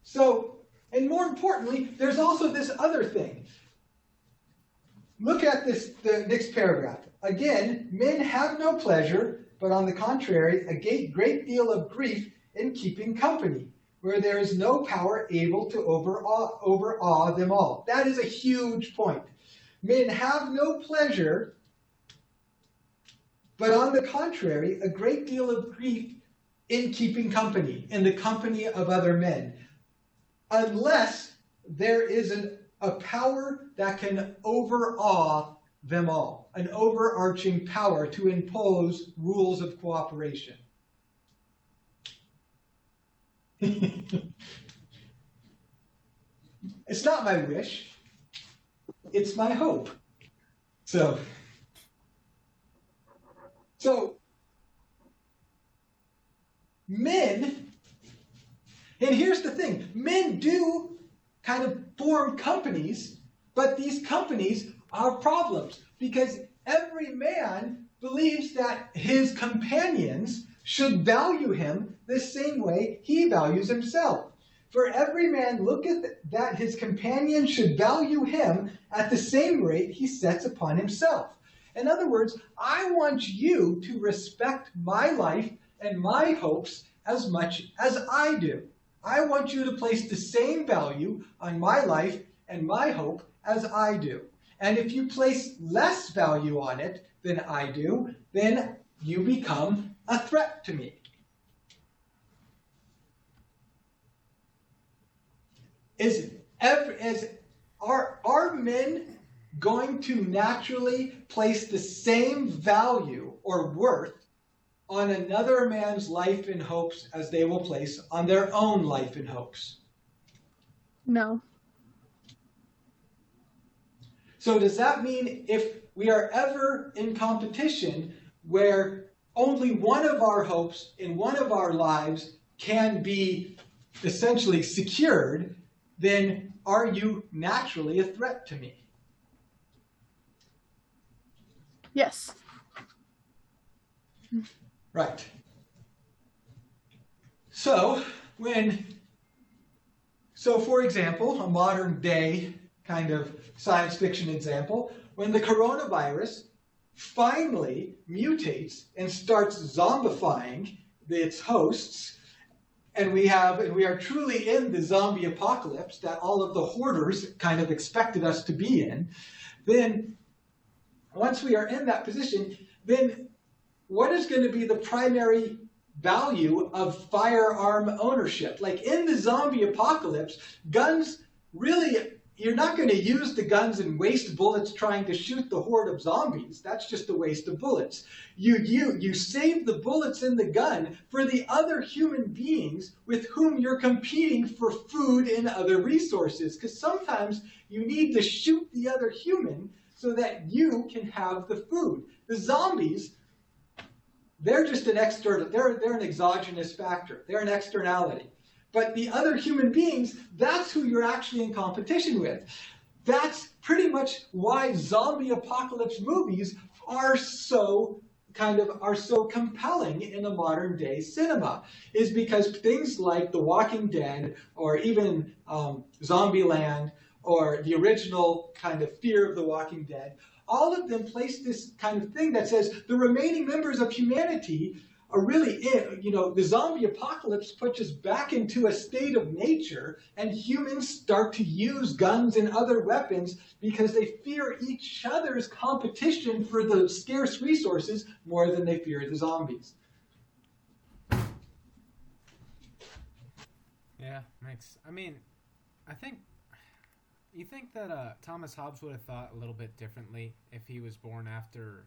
So, and more importantly, there's also this other thing. Look at the next paragraph. Again, men have no pleasure, but on the contrary, a great deal of grief in keeping company, where there is no power able to overawe them all. That is a huge point. Men have no pleasure, but on the contrary, a great deal of grief in keeping company, in the company of other men, unless there is a power that can overawe them all, an overarching power to impose rules of cooperation. It's not my wish, it's my hope. So men, and here's the thing, men do kind of form companies, but these companies are problems because every man believes that his companions should value him the same way he values himself. For every man looketh that his companion should value him at the same rate he sets upon himself. In other words, I want you to respect my life and my hopes as much as I do. I want you to place the same value on my life and my hope as I do. And if you place less value on it than I do, then you become a threat to me. Are men going to naturally place the same value or worth on another man's life and hopes as they will place on their own life and hopes? No. So does that mean if we are ever in competition where only one of our hopes in one of our lives can be essentially secured, then are you naturally a threat to me? Yes. Right. So for example, a modern day kind of science fiction example, when the coronavirus finally mutates and starts zombifying its hosts, and we are truly in the zombie apocalypse that all of the hoarders kind of expected us to be in, then once we are in that position, then what is going to be the primary value of firearm ownership? Like in the zombie apocalypse, guns really, you're not going to use the guns and waste bullets trying to shoot the horde of zombies. That's just a waste of bullets. You save the bullets in the gun for the other human beings with whom you're competing for food and other resources. Because sometimes you need to shoot the other human so that you can have the food. The zombies, they're just an external, they're an exogenous factor. They're an externality. But the other human beings, that's who you're actually in competition with. That's pretty much why zombie apocalypse movies are so compelling in a modern day cinema, is because things like The Walking Dead or even Zombieland or the original kind of Fear of the Walking Dead, all of them place this kind of thing that says the remaining members of humanity are really the zombie apocalypse puts us back into a state of nature, and humans start to use guns and other weapons because they fear each other's competition for the scarce resources more than they fear the zombies. Yeah, you think that Thomas Hobbes would have thought a little bit differently if he was born after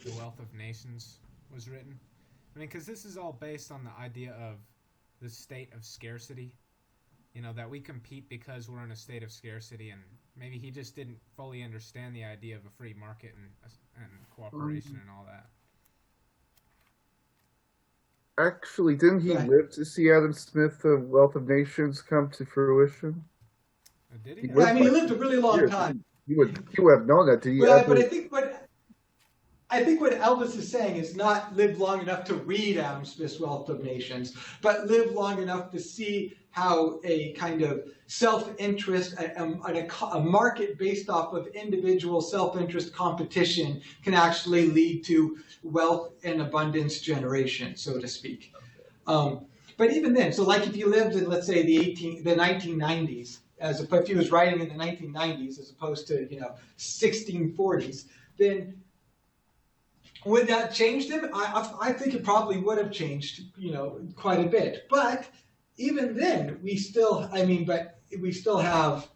The Wealth of Nations was written? I mean, because this is all based on the idea of the state of scarcity, that we compete because we're in a state of scarcity, and maybe he just didn't fully understand the idea of a free market and cooperation and all that. Actually, didn't he live to see Adam Smith, The Wealth of Nations, come to fruition? Did he? He lived a really long time. He would have known that. But I think what Elvis is saying is not live long enough to read Adam Smith's Wealth of Nations, but live long enough to see how a kind of self-interest, a market based off of individual self-interest competition can actually lead to wealth and abundance generation, so to speak. But even then, so like if you lived in, let's say, the 1990s, if he was writing in the 1990s as opposed to 1640s, then would that change them? I think it probably would have changed, quite a bit. But even then, we still have.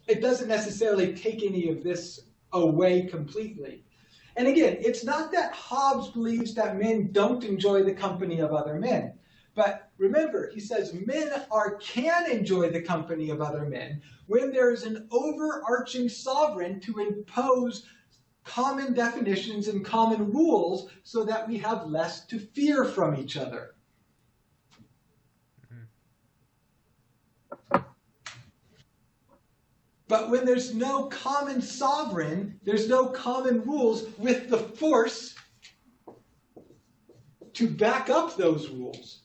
It doesn't necessarily take any of this away completely. And again, it's not that Hobbes believes that men don't enjoy the company of other men. But remember, he says men can enjoy the company of other men when there is an overarching sovereign to impose common definitions and common rules so that we have less to fear from each other. But when there's no common sovereign, there's no common rules with the force to back up those rules.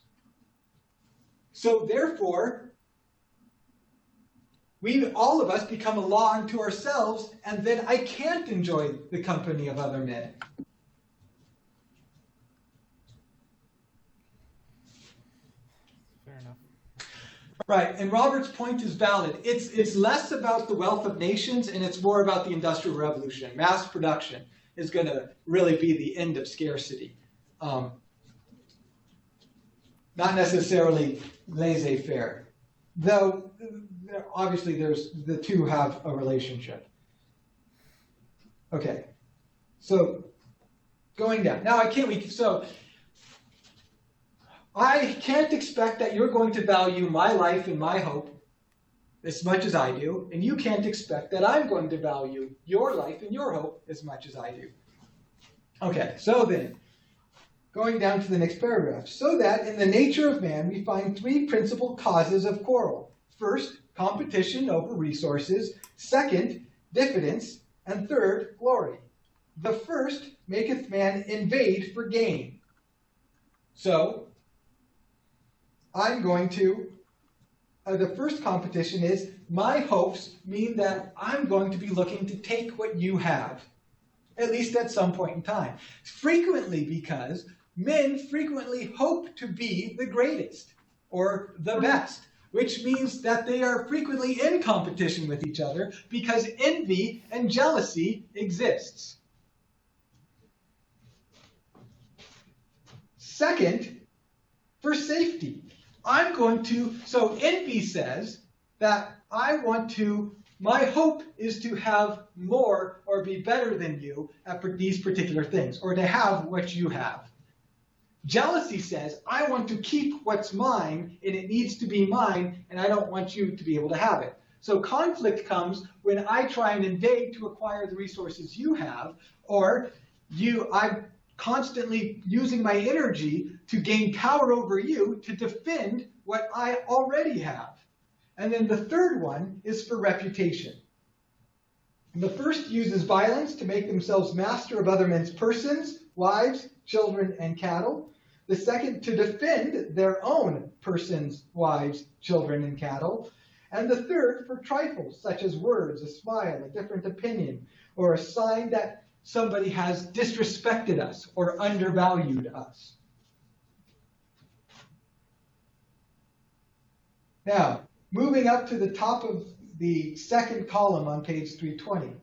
So therefore, all of us become a law unto ourselves, and then I can't enjoy the company of other men. Fair enough. Right, and Robert's point is valid. It's less about the wealth of nations, and it's more about the Industrial Revolution. Mass production is going to really be the end of scarcity. Not necessarily laissez-faire, though obviously the two have a relationship. Okay, so going down. Now I can't expect that you're going to value my life and my hope as much as I do, and you can't expect that I'm going to value your life and your hope as much as I do. Okay, so then, going down to the next paragraph. So that in the nature of man, we find three principal causes of quarrel. First, competition over resources. Second, diffidence. And third, glory. The first maketh man invade for gain. So, I'm going to, the first competition is, my hopes mean that I'm going to be looking to take what you have, at least at some point in time. Frequently because men frequently hope to be the greatest or the best. which means that they are frequently in competition with each other because envy and jealousy exists. Second, for safety. So envy says that my hope is to have more or be better than you at these particular things, or to have what you have. Jealousy says, I want to keep what's mine, and it needs to be mine, and I don't want you to be able to have it. So conflict comes when I try and invade to acquire the resources you have, or I'm constantly using my energy to gain power over you to defend what I already have. And then the third one is for reputation. And the first uses violence to make themselves master of other men's persons, wives, children, and cattle. The second, to defend their own persons, wives, children, and cattle. And the third, for trifles, such as words, a smile, a different opinion, or a sign that somebody has disrespected us or undervalued us. Now, moving up to the top of the second column on page 320.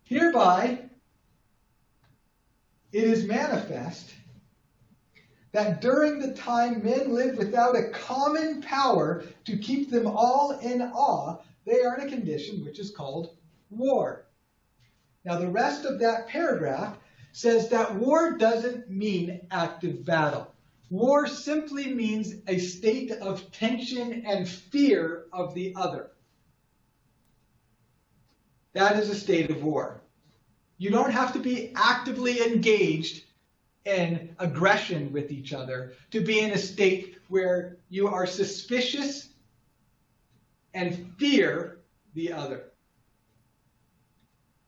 Hereby, it is manifest that during the time men live without a common power to keep them all in awe, they are in a condition which is called war. Now, the rest of that paragraph says that war doesn't mean active battle. War simply means a state of tension and fear of the other. That is a state of war. You don't have to be actively engaged in aggression with each other to be in a state where you are suspicious and fear the other,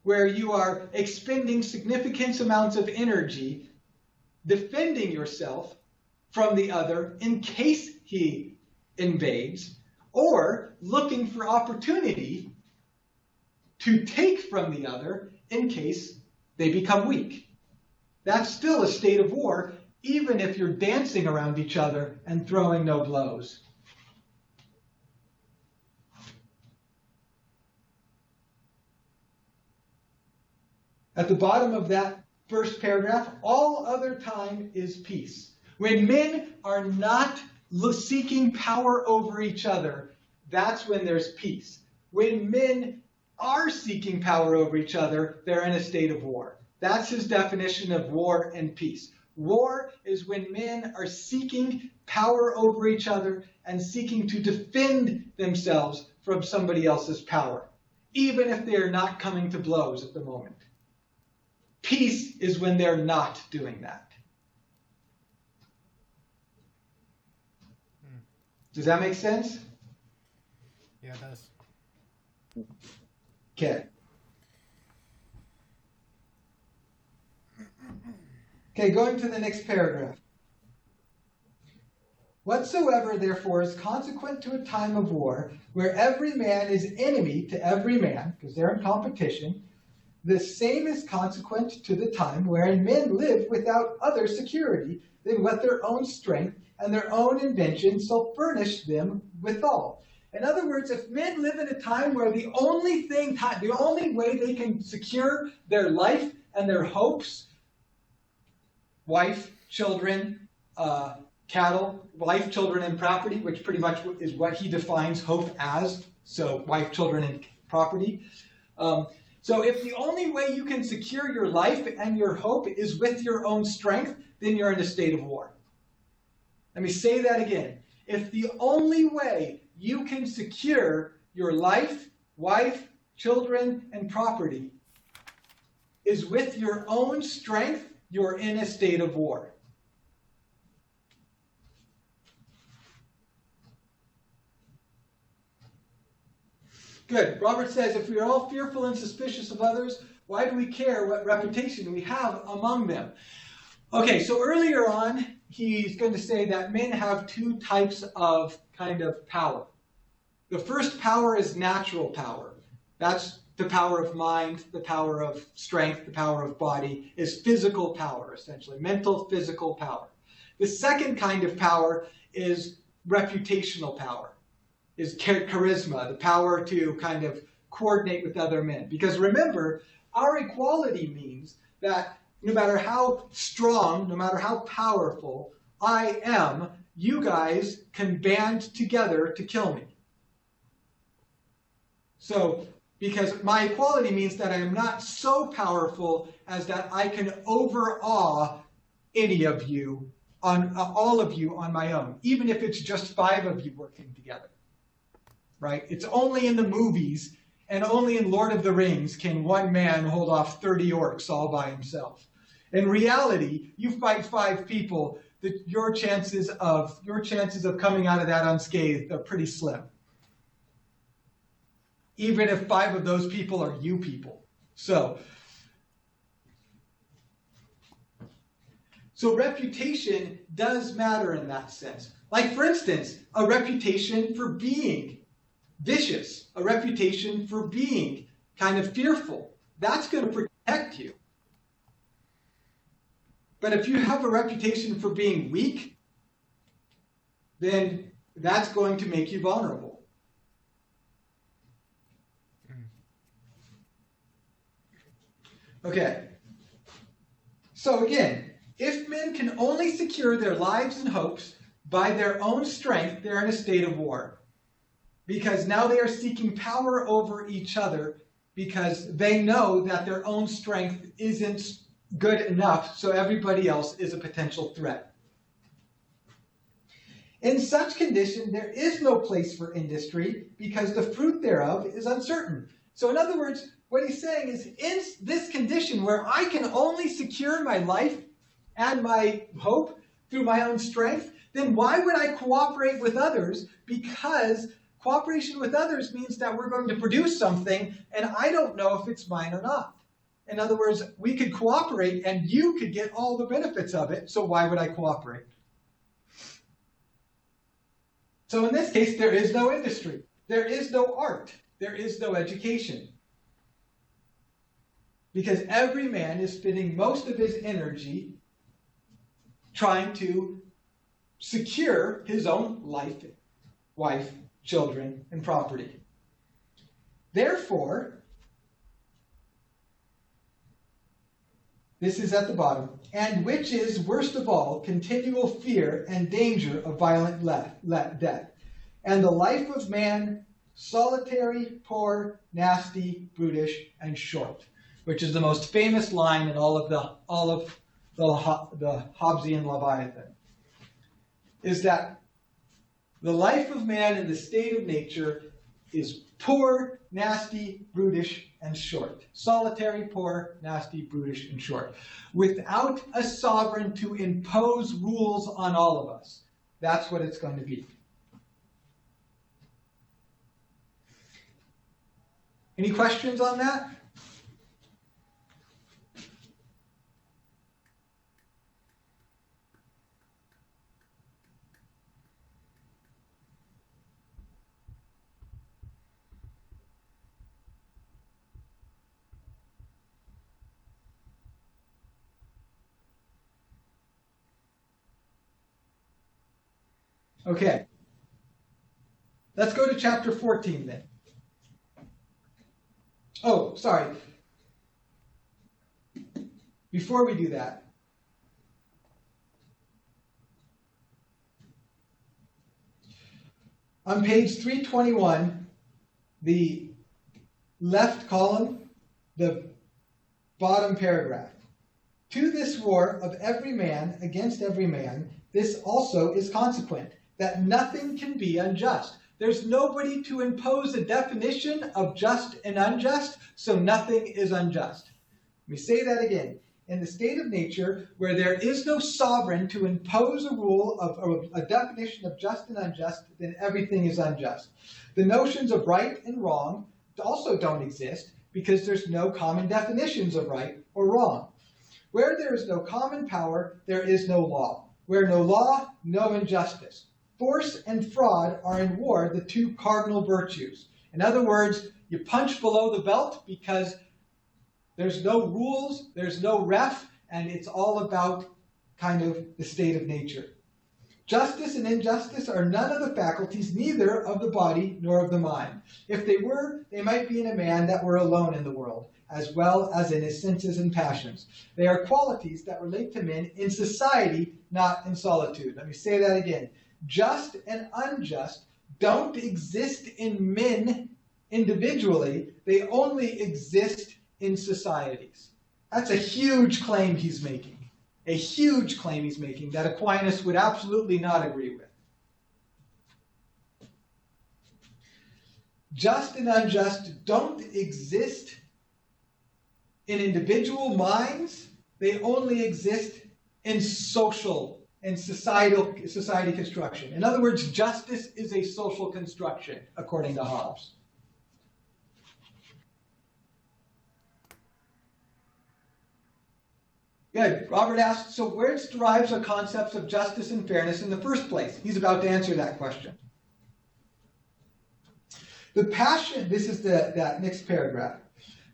where you are expending significant amounts of energy defending yourself from the other in case he invades, or looking for opportunity to take from the other in case they become weak. That's still a state of war, even if you're dancing around each other and throwing no blows. At the bottom of that first paragraph, all other time is peace. When men are not seeking power over each other, that's when there's peace. When men are seeking power over each other, they're in a state of war. That's his definition of war and peace. War is when men are seeking power over each other and seeking to defend themselves from somebody else's power, even if they are not coming to blows at the moment. Peace is when they're not doing that. Does that make sense? Yeah, it does. Okay. Okay, going to the next paragraph. Whatsoever, therefore, is consequent to a time of war, where every man is enemy to every man, because they're in competition, the same is consequent to the time wherein men live without other security than what their own strength and their own invention shall furnish them withal. In other words, if men live in a time where the only way they can secure their life and their hopes, wife, children, cattle, wife, children, and property, which pretty much is what he defines hope as, so wife, children, and property. So if the only way you can secure your life and your hope is with your own strength, then you're in a state of war. Let me say that again. If the only way you can secure your life, wife, children, and property is with your own strength, you're in a state of war. Good. Robert says, if we are all fearful and suspicious of others, why do we care what reputation we have among them? Okay, so earlier on, he's going to say that men have two types of kind of power. The first power is natural power. That's the power of mind, the power of strength, the power of body, is physical power, essentially, mental, physical power. The second kind of power is reputational power, is charisma, the power to kind of coordinate with other men. Because remember, our equality means that no matter how strong, no matter how powerful I am, you guys can band together to kill me. So, because my equality means that I am not so powerful as that I can overawe any of you, on all of you on my own, even if it's just 5 of you working together, right? It's only in the movies and only in Lord of the Rings can one man hold off 30 orcs all by himself. In reality, you fight 5 people, your chances of coming out of that unscathed are pretty slim. Even if 5 of those people are you people. So reputation does matter in that sense. Like, for instance, a reputation for being vicious, a reputation for being kind of fearful. That's going to protect you. But if you have a reputation for being weak, then that's going to make you vulnerable. Okay. So again, if men can only secure their lives and hopes by their own strength, they're in a state of war. Because now they are seeking power over each other because they know that their own strength isn't good enough, so everybody else is a potential threat. In such condition, there is no place for industry because the fruit thereof is uncertain. So in other words, what he's saying is, in this condition where I can only secure my life and my hope through my own strength, then why would I cooperate with others? Because cooperation with others means that we're going to produce something, and I don't know if it's mine or not. In other words, we could cooperate, and you could get all the benefits of it, so why would I cooperate? So in this case, there is no industry. There is no art. There is no education. Because every man is spending most of his energy trying to secure his own life, wife, children, and property. Therefore, this is at the bottom, and which is, worst of all, continual fear and danger of violent death, and the life of man solitary, poor, nasty, brutish, and short, which is the most famous line in all of the Hobbesian Leviathan, is that the life of man in the state of nature is poor, nasty, brutish, and short. Solitary, poor, nasty, brutish, and short. Without a sovereign to impose rules on all of us. That's what it's going to be. Any questions on that? Okay. Let's go to chapter 14 then. Oh, sorry. Before we do that, on page 321, the left column, the bottom paragraph. To this war of every man against every man, this also is consequent, that nothing can be unjust. There's nobody to impose a definition of just and unjust, so nothing is unjust. Let me say that again. In the state of nature, where there is no sovereign to impose a rule of a definition of just and unjust, then everything is unjust. The notions of right and wrong also don't exist because there's no common definitions of right or wrong. Where there is no common power, there is no law. Where no law, no injustice. Force and fraud are in war the two cardinal virtues. In other words, you punch below the belt because there's no rules, there's no ref, and it's all about kind of the state of nature. Justice and injustice are none of the faculties, neither of the body nor of the mind. If they were, they might be in a man that were alone in the world, as well as in his senses and passions. They are qualities that relate to men in society, not in solitude. Let me say that again. Just and unjust don't exist in men individually. They only exist in societies. That's a huge claim he's making. A huge claim he's making that Aquinas would absolutely not agree with. Just and unjust don't exist in individual minds. They only exist in social and society construction. In other words, justice is a social construction, according to Hobbes. Good. Robert asked, so where derives our concepts of justice and fairness in the first place? He's about to answer that question. The passion, this is that next paragraph.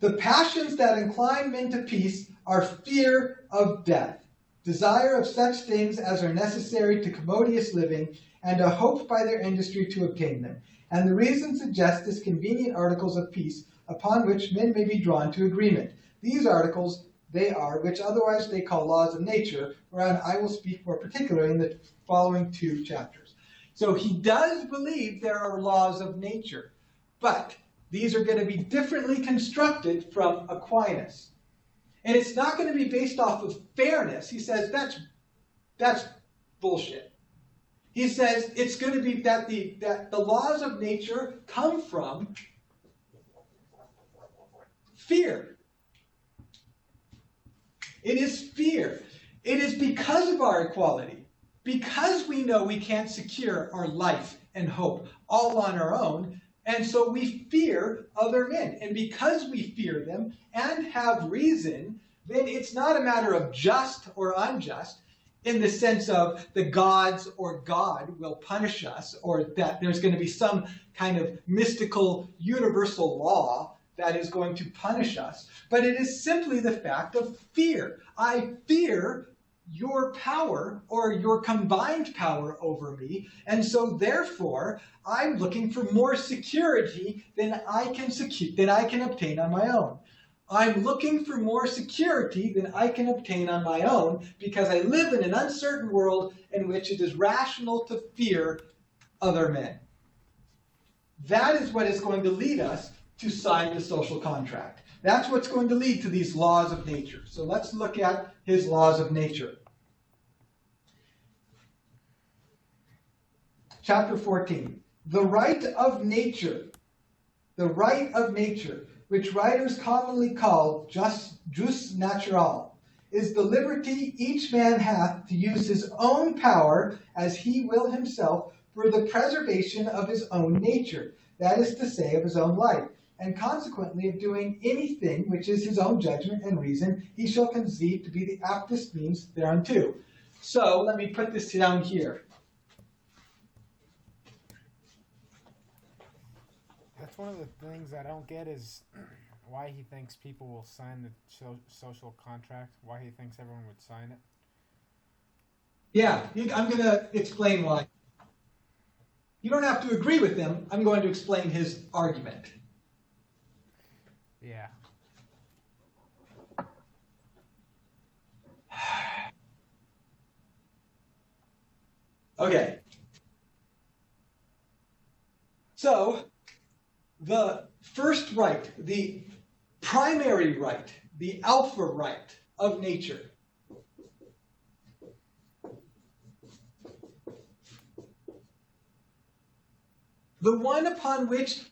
The passions that incline men to peace are fear of death, desire of such things as are necessary to commodious living, and a hope by their industry to obtain them, and the reason suggest as convenient articles of peace upon which men may be drawn to agreement. These articles they are, which otherwise they call laws of nature, whereon I will speak more particularly in the following 2 chapters. So he does believe there are laws of nature, but these are going to be differently constructed from Aquinas. And it's not going to be based off of fairness. He says that's bullshit. He says it's going to be that the laws of nature come from fear. It is fear. It is because of our equality, because we know we can't secure our life and hope all on our own, and so we fear other men. And because we fear them and have reason, then it's not a matter of just or unjust in the sense of the gods or God will punish us, or that there's going to be some kind of mystical universal law that is going to punish us, but it is simply the fact of fear. I fear your power or your combined power over me, and so therefore I'm looking for more security than I can obtain on my own. I'm looking for more security than I can obtain on my own because I live in an uncertain world in which it is rational to fear other men. That is what is going to lead us to sign the social contract. That's what's going to lead to these laws of nature. So let's look at his laws of nature. Chapter 14. The right of nature, which writers commonly call jus natural, is the liberty each man hath to use his own power as he will himself for the preservation of his own nature, that is to say, of his own life, and consequently of doing anything which is his own judgment and reason he shall conceive to be the aptest means thereunto. So let me put this down here. That's one of the things I don't get is why he thinks people will sign the social contract, why he thinks everyone would sign it. Yeah, I'm going to explain why. You don't have to agree with him. I'm going to explain his argument. Yeah. Okay. So, the first right, the primary right, the alpha right of nature, the one upon which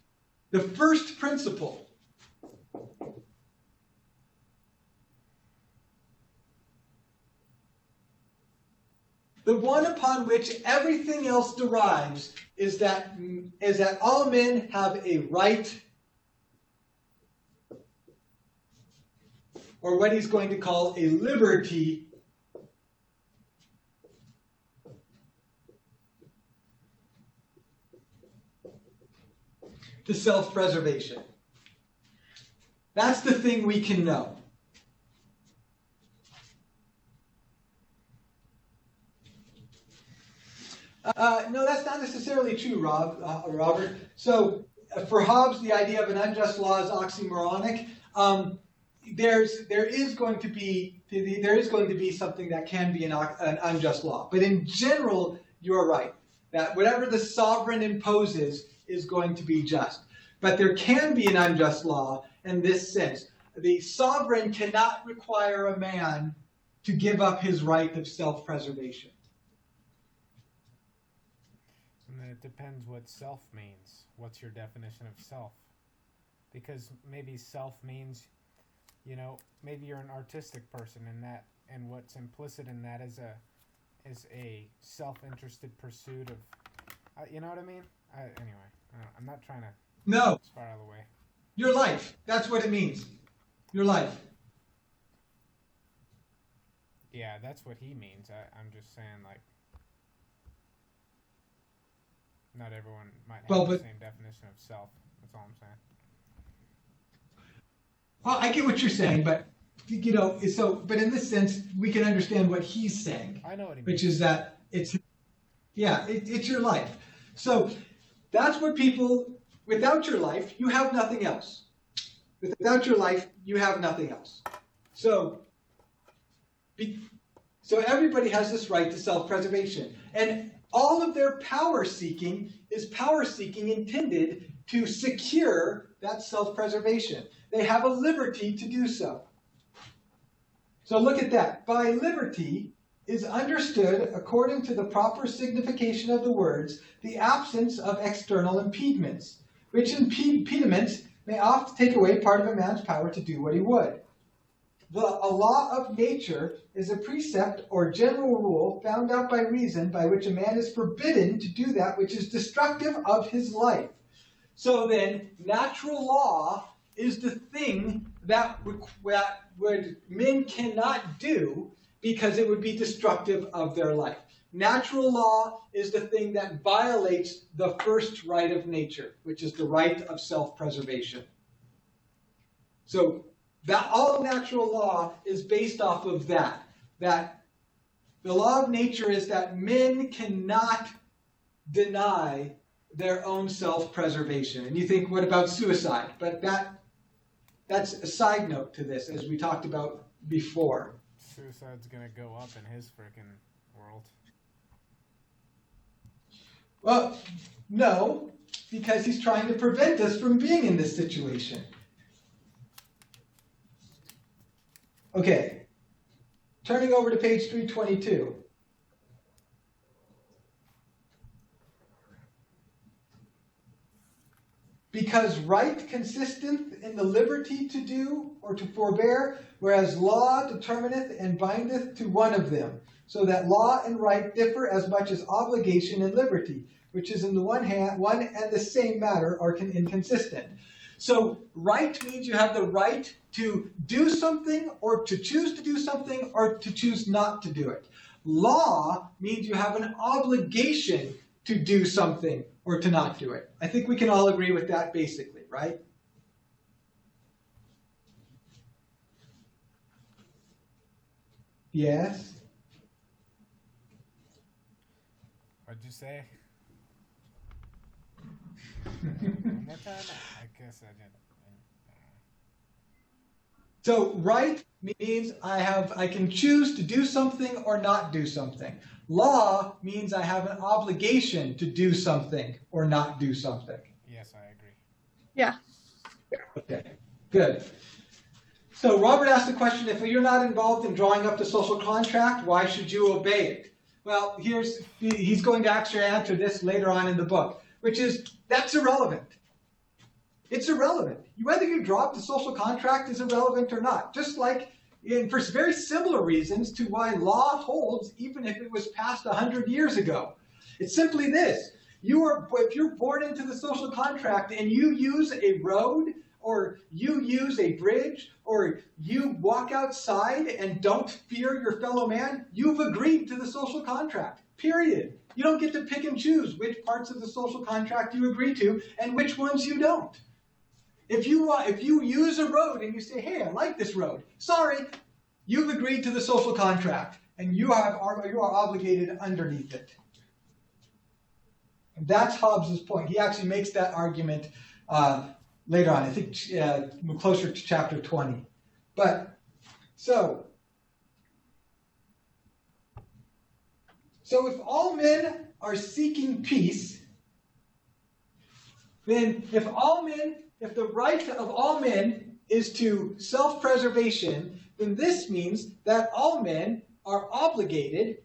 the first principle the one upon which everything else derives is that all men have a right, or what he's going to call a liberty, to self-preservation. That's the thing we can know. No, that's not necessarily true, Robert. So for Hobbes, the idea of an unjust law is oxymoronic. There is going to be something that can be an unjust law, but in general, you're right that whatever the sovereign imposes is going to be just. But there can be an unjust law in this sense: the sovereign cannot require a man to give up his right of self-preservation. And then it depends what self means. What's your definition of self? Because maybe self means, maybe you're an artistic person, and what's implicit in that is a self-interested pursuit of, you know what I mean? Anyway, I'm not trying to. No. It's far out of the way. Your life. That's what it means. Your life. Yeah, that's what he means. I'm just saying, like, not everyone might have the same definition of self. That's all I'm saying. Well, I get what you're saying, but but in this sense, we can understand what he's saying. I know what he means. Which is that it's your life. So that's what people. Without your life, you have nothing else. Without your life, you have nothing else. So everybody has this right to self-preservation. And all of their power seeking is power seeking intended to secure that self-preservation. They have a liberty to do so. So look at that. By liberty is understood, according to the proper signification of the words, the absence of external impediments, which impediments may oft take away part of a man's power to do what he would. A law of nature is a precept or general rule found out by reason by which a man is forbidden to do that which is destructive of his life. So then, natural law is the thing that men cannot do because it would be destructive of their life. Natural law is the thing that violates the first right of nature, which is the right of self-preservation. So that all natural law is based off of that the law of nature is that men cannot deny their own self-preservation. And you think, what about suicide? But that's a side note to this, as we talked about before. Suicide's gonna go up in his freaking world. Well, no, because he's trying to prevent us from being in this situation. Okay, turning over to page 322. Because right consisteth in the liberty to do or to forbear, whereas law determineth and bindeth to one of them, so that law and right differ as much as obligation and liberty, which is in the one hand, one and the same matter are inconsistent. So right means you have the right to do something or to choose to do something or to choose not to do it. Law means you have an obligation to do something or to not do it. I think we can all agree with that basically, right? Yes? What'd you say? One more time? I guess I didn't. So right means I can choose to do something or not do something. Law means I have an obligation to do something or not do something. Yes, I agree. Yeah. Okay, good. So Robert asked the question, if you're not involved in drawing up the social contract, why should you obey it? Well, he's going to actually answer this later on in the book, which is, that's irrelevant. It's irrelevant. Whether you draw up the social contract is irrelevant or not. Just like, for very similar reasons to why law holds, even if it was passed 100 years ago. It's simply this. If you're born into the social contract and you use a road, or you use a bridge, or you walk outside and don't fear your fellow man, you've agreed to the social contract, period. You don't get to pick and choose which parts of the social contract you agree to and which ones you don't. If you use a road and you say, hey, I like this road, sorry, you've agreed to the social contract and you are obligated underneath it. And that's Hobbes's point. He actually makes that argument later on, I think closer to chapter 20. But, so if all men are seeking peace, then if the right of all men is to self-preservation, then this means that all men are obligated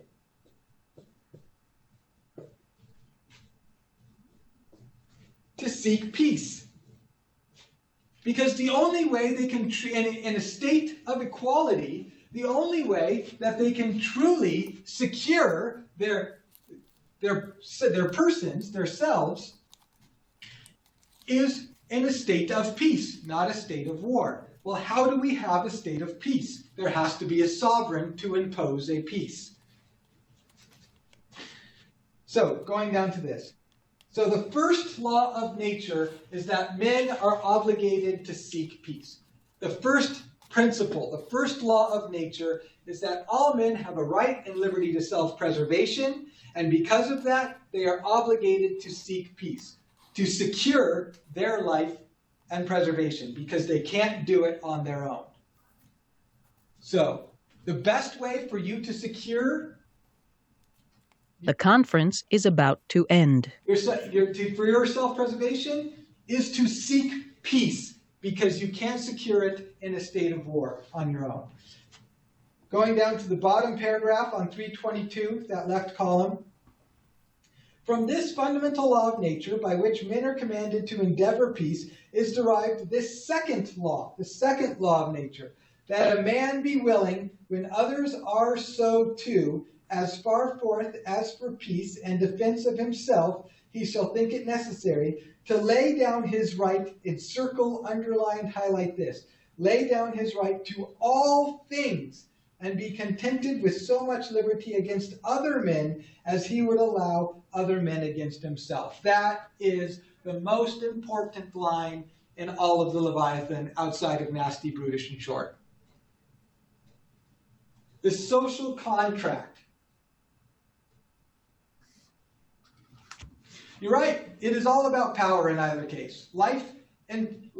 to seek peace. Because the only way they can, in a state of equality, the only way that they can truly secure their persons, their selves, is in a state of peace, not a state of war. Well, how do we have a state of peace? There has to be a sovereign to impose a peace. So, going down to this. So the first law of nature is that men are obligated to seek peace. The first principle, the first law of nature is that all men have a right and liberty to self-preservation, and because of that, they are obligated to seek peace, to secure their life and preservation, because they can't do it on their own. So, the best way for you to secure The conference is about to end. for your self-preservation is to seek peace, because you can't secure it in a state of war on your own. Going down to the bottom paragraph on 322, that left column. From this fundamental law of nature, by which men are commanded to endeavor peace, is derived this second law of nature, that a man be willing, when others are so too, as far forth as for peace and defense of himself, he shall think it necessary to lay down his right, encircle, underline, highlight this, lay down his right to all things, and be contented with so much liberty against other men as he would allow other men against himself. That is the most important line in all of the Leviathan, outside of nasty, brutish, and short. The social contract. You're right. It is all about power in either case. Life and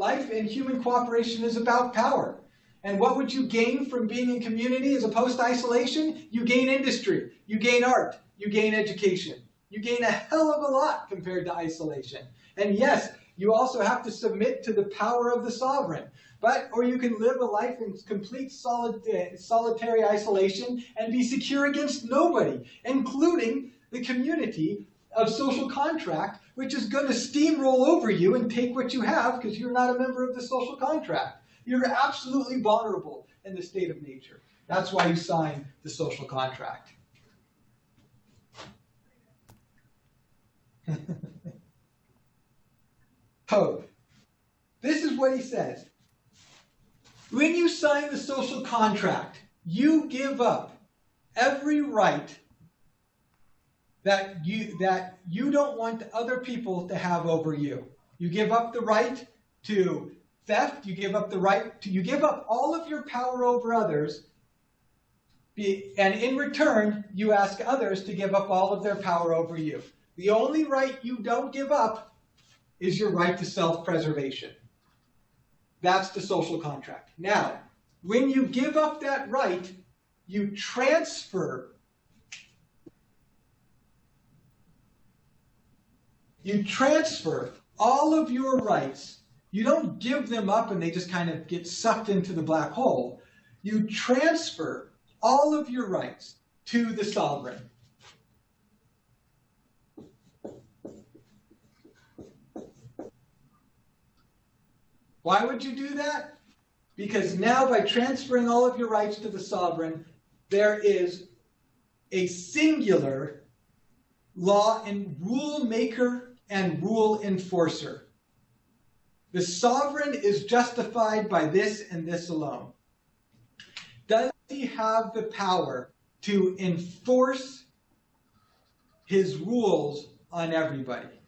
human cooperation is about power. And what would you gain from being in community as opposed to isolation? You gain industry. You gain art. You gain education. You gain a hell of a lot compared to isolation. And yes, you also have to submit to the power of the sovereign. Or you can live a life in complete solitary isolation and be secure against nobody, including the community of social contract, which is going to steamroll over you and take what you have because you're not a member of the social contract. You're absolutely vulnerable in the state of nature. That's why you sign the social contract. Oh, this is what he says. When you sign the social contract, you give up every right that you don't want other people to have over you. You give up the right to theft. You give up all of your power over others. And in return, you ask others to give up all of their power over you. The only right you don't give up is your right to self-preservation. That's the social contract. Now, when you give up that right, you transfer all of your rights. You don't give them up and they just kind of get sucked into the black hole. You transfer all of your rights to the sovereign. Why would you do that? Because now by transferring all of your rights to the sovereign, there is a singular law and rule maker and rule enforcer. The sovereign is justified by this and this alone. Does he have the power to enforce his rules on everybody?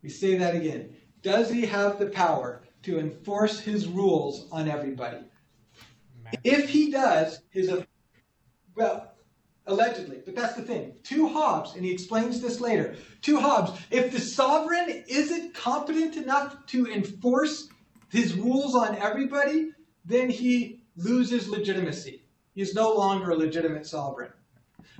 We say that again. Does he have the power to enforce his rules on everybody? If he does, Allegedly. But that's the thing. To Hobbes, and he explains this later, to Hobbes, if the sovereign isn't competent enough to enforce his rules on everybody, then he loses legitimacy. He's no longer a legitimate sovereign.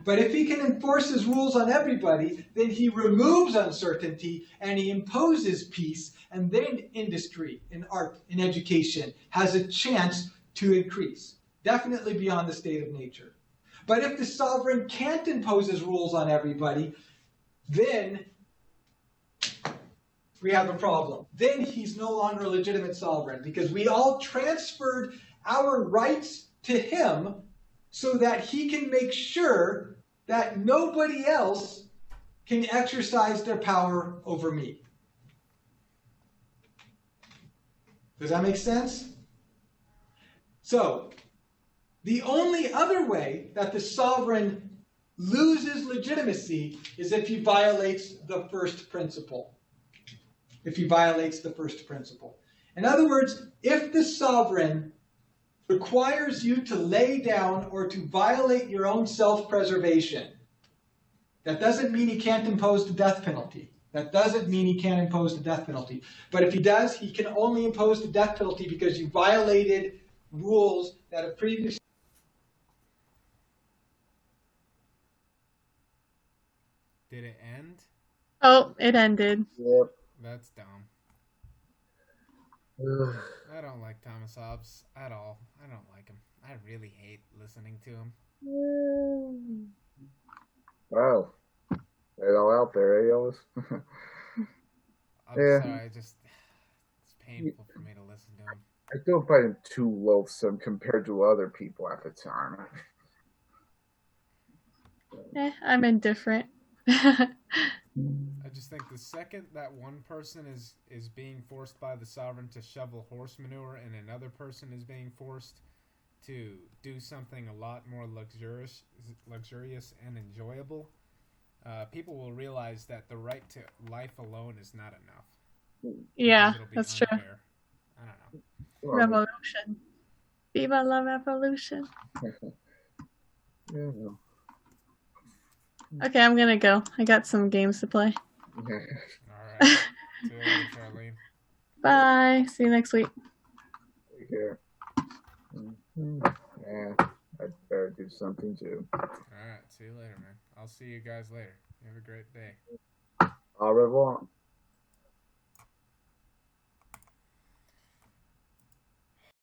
But if he can enforce his rules on everybody, then he removes uncertainty and he imposes peace, and then industry and art and education has a chance to increase, definitely beyond the state of nature. But if the sovereign can't impose his rules on everybody, then we have a problem. Then he's no longer a legitimate sovereign, because we all transferred our rights to him so that he can make sure that nobody else can exercise their power over me. Does that make sense? So, the only other way that the sovereign loses legitimacy is if he violates the first principle. If he violates the first principle. In other words, if the sovereign requires you to lay down or to violate your own self-preservation, that doesn't mean he can't impose the death penalty. That doesn't mean he can't impose the death penalty. But if he does, he can only impose the death penalty because you violated rules that have previously... Did it end? Oh, it ended. Yep. That's dumb. I don't like Thomas Hobbes at all. I don't like him. I really hate listening to him. Wow. It all out there, eh, Ellis? I'm Yeah. sorry, it's painful for me to listen to him. I don't find him too loathsome compared to other people at the time. I'm indifferent. I just think the second that one person is being forced by the sovereign to shovel horse manure and another person is being forced to do something a lot more luxurious and enjoyable, people will realize that the right to life alone is not enough. Yeah, It'll be that's true. unfair. I don't know. Well, Revolution. Viva la revolution. yeah, well. Okay, I'm gonna go. I got some games to play. All right. See you later, Charlene. Bye. See you next week. Take care. Yeah, I'd better do something too. All right. See you later, man. I'll see you guys later. You have a great day. Au revoir.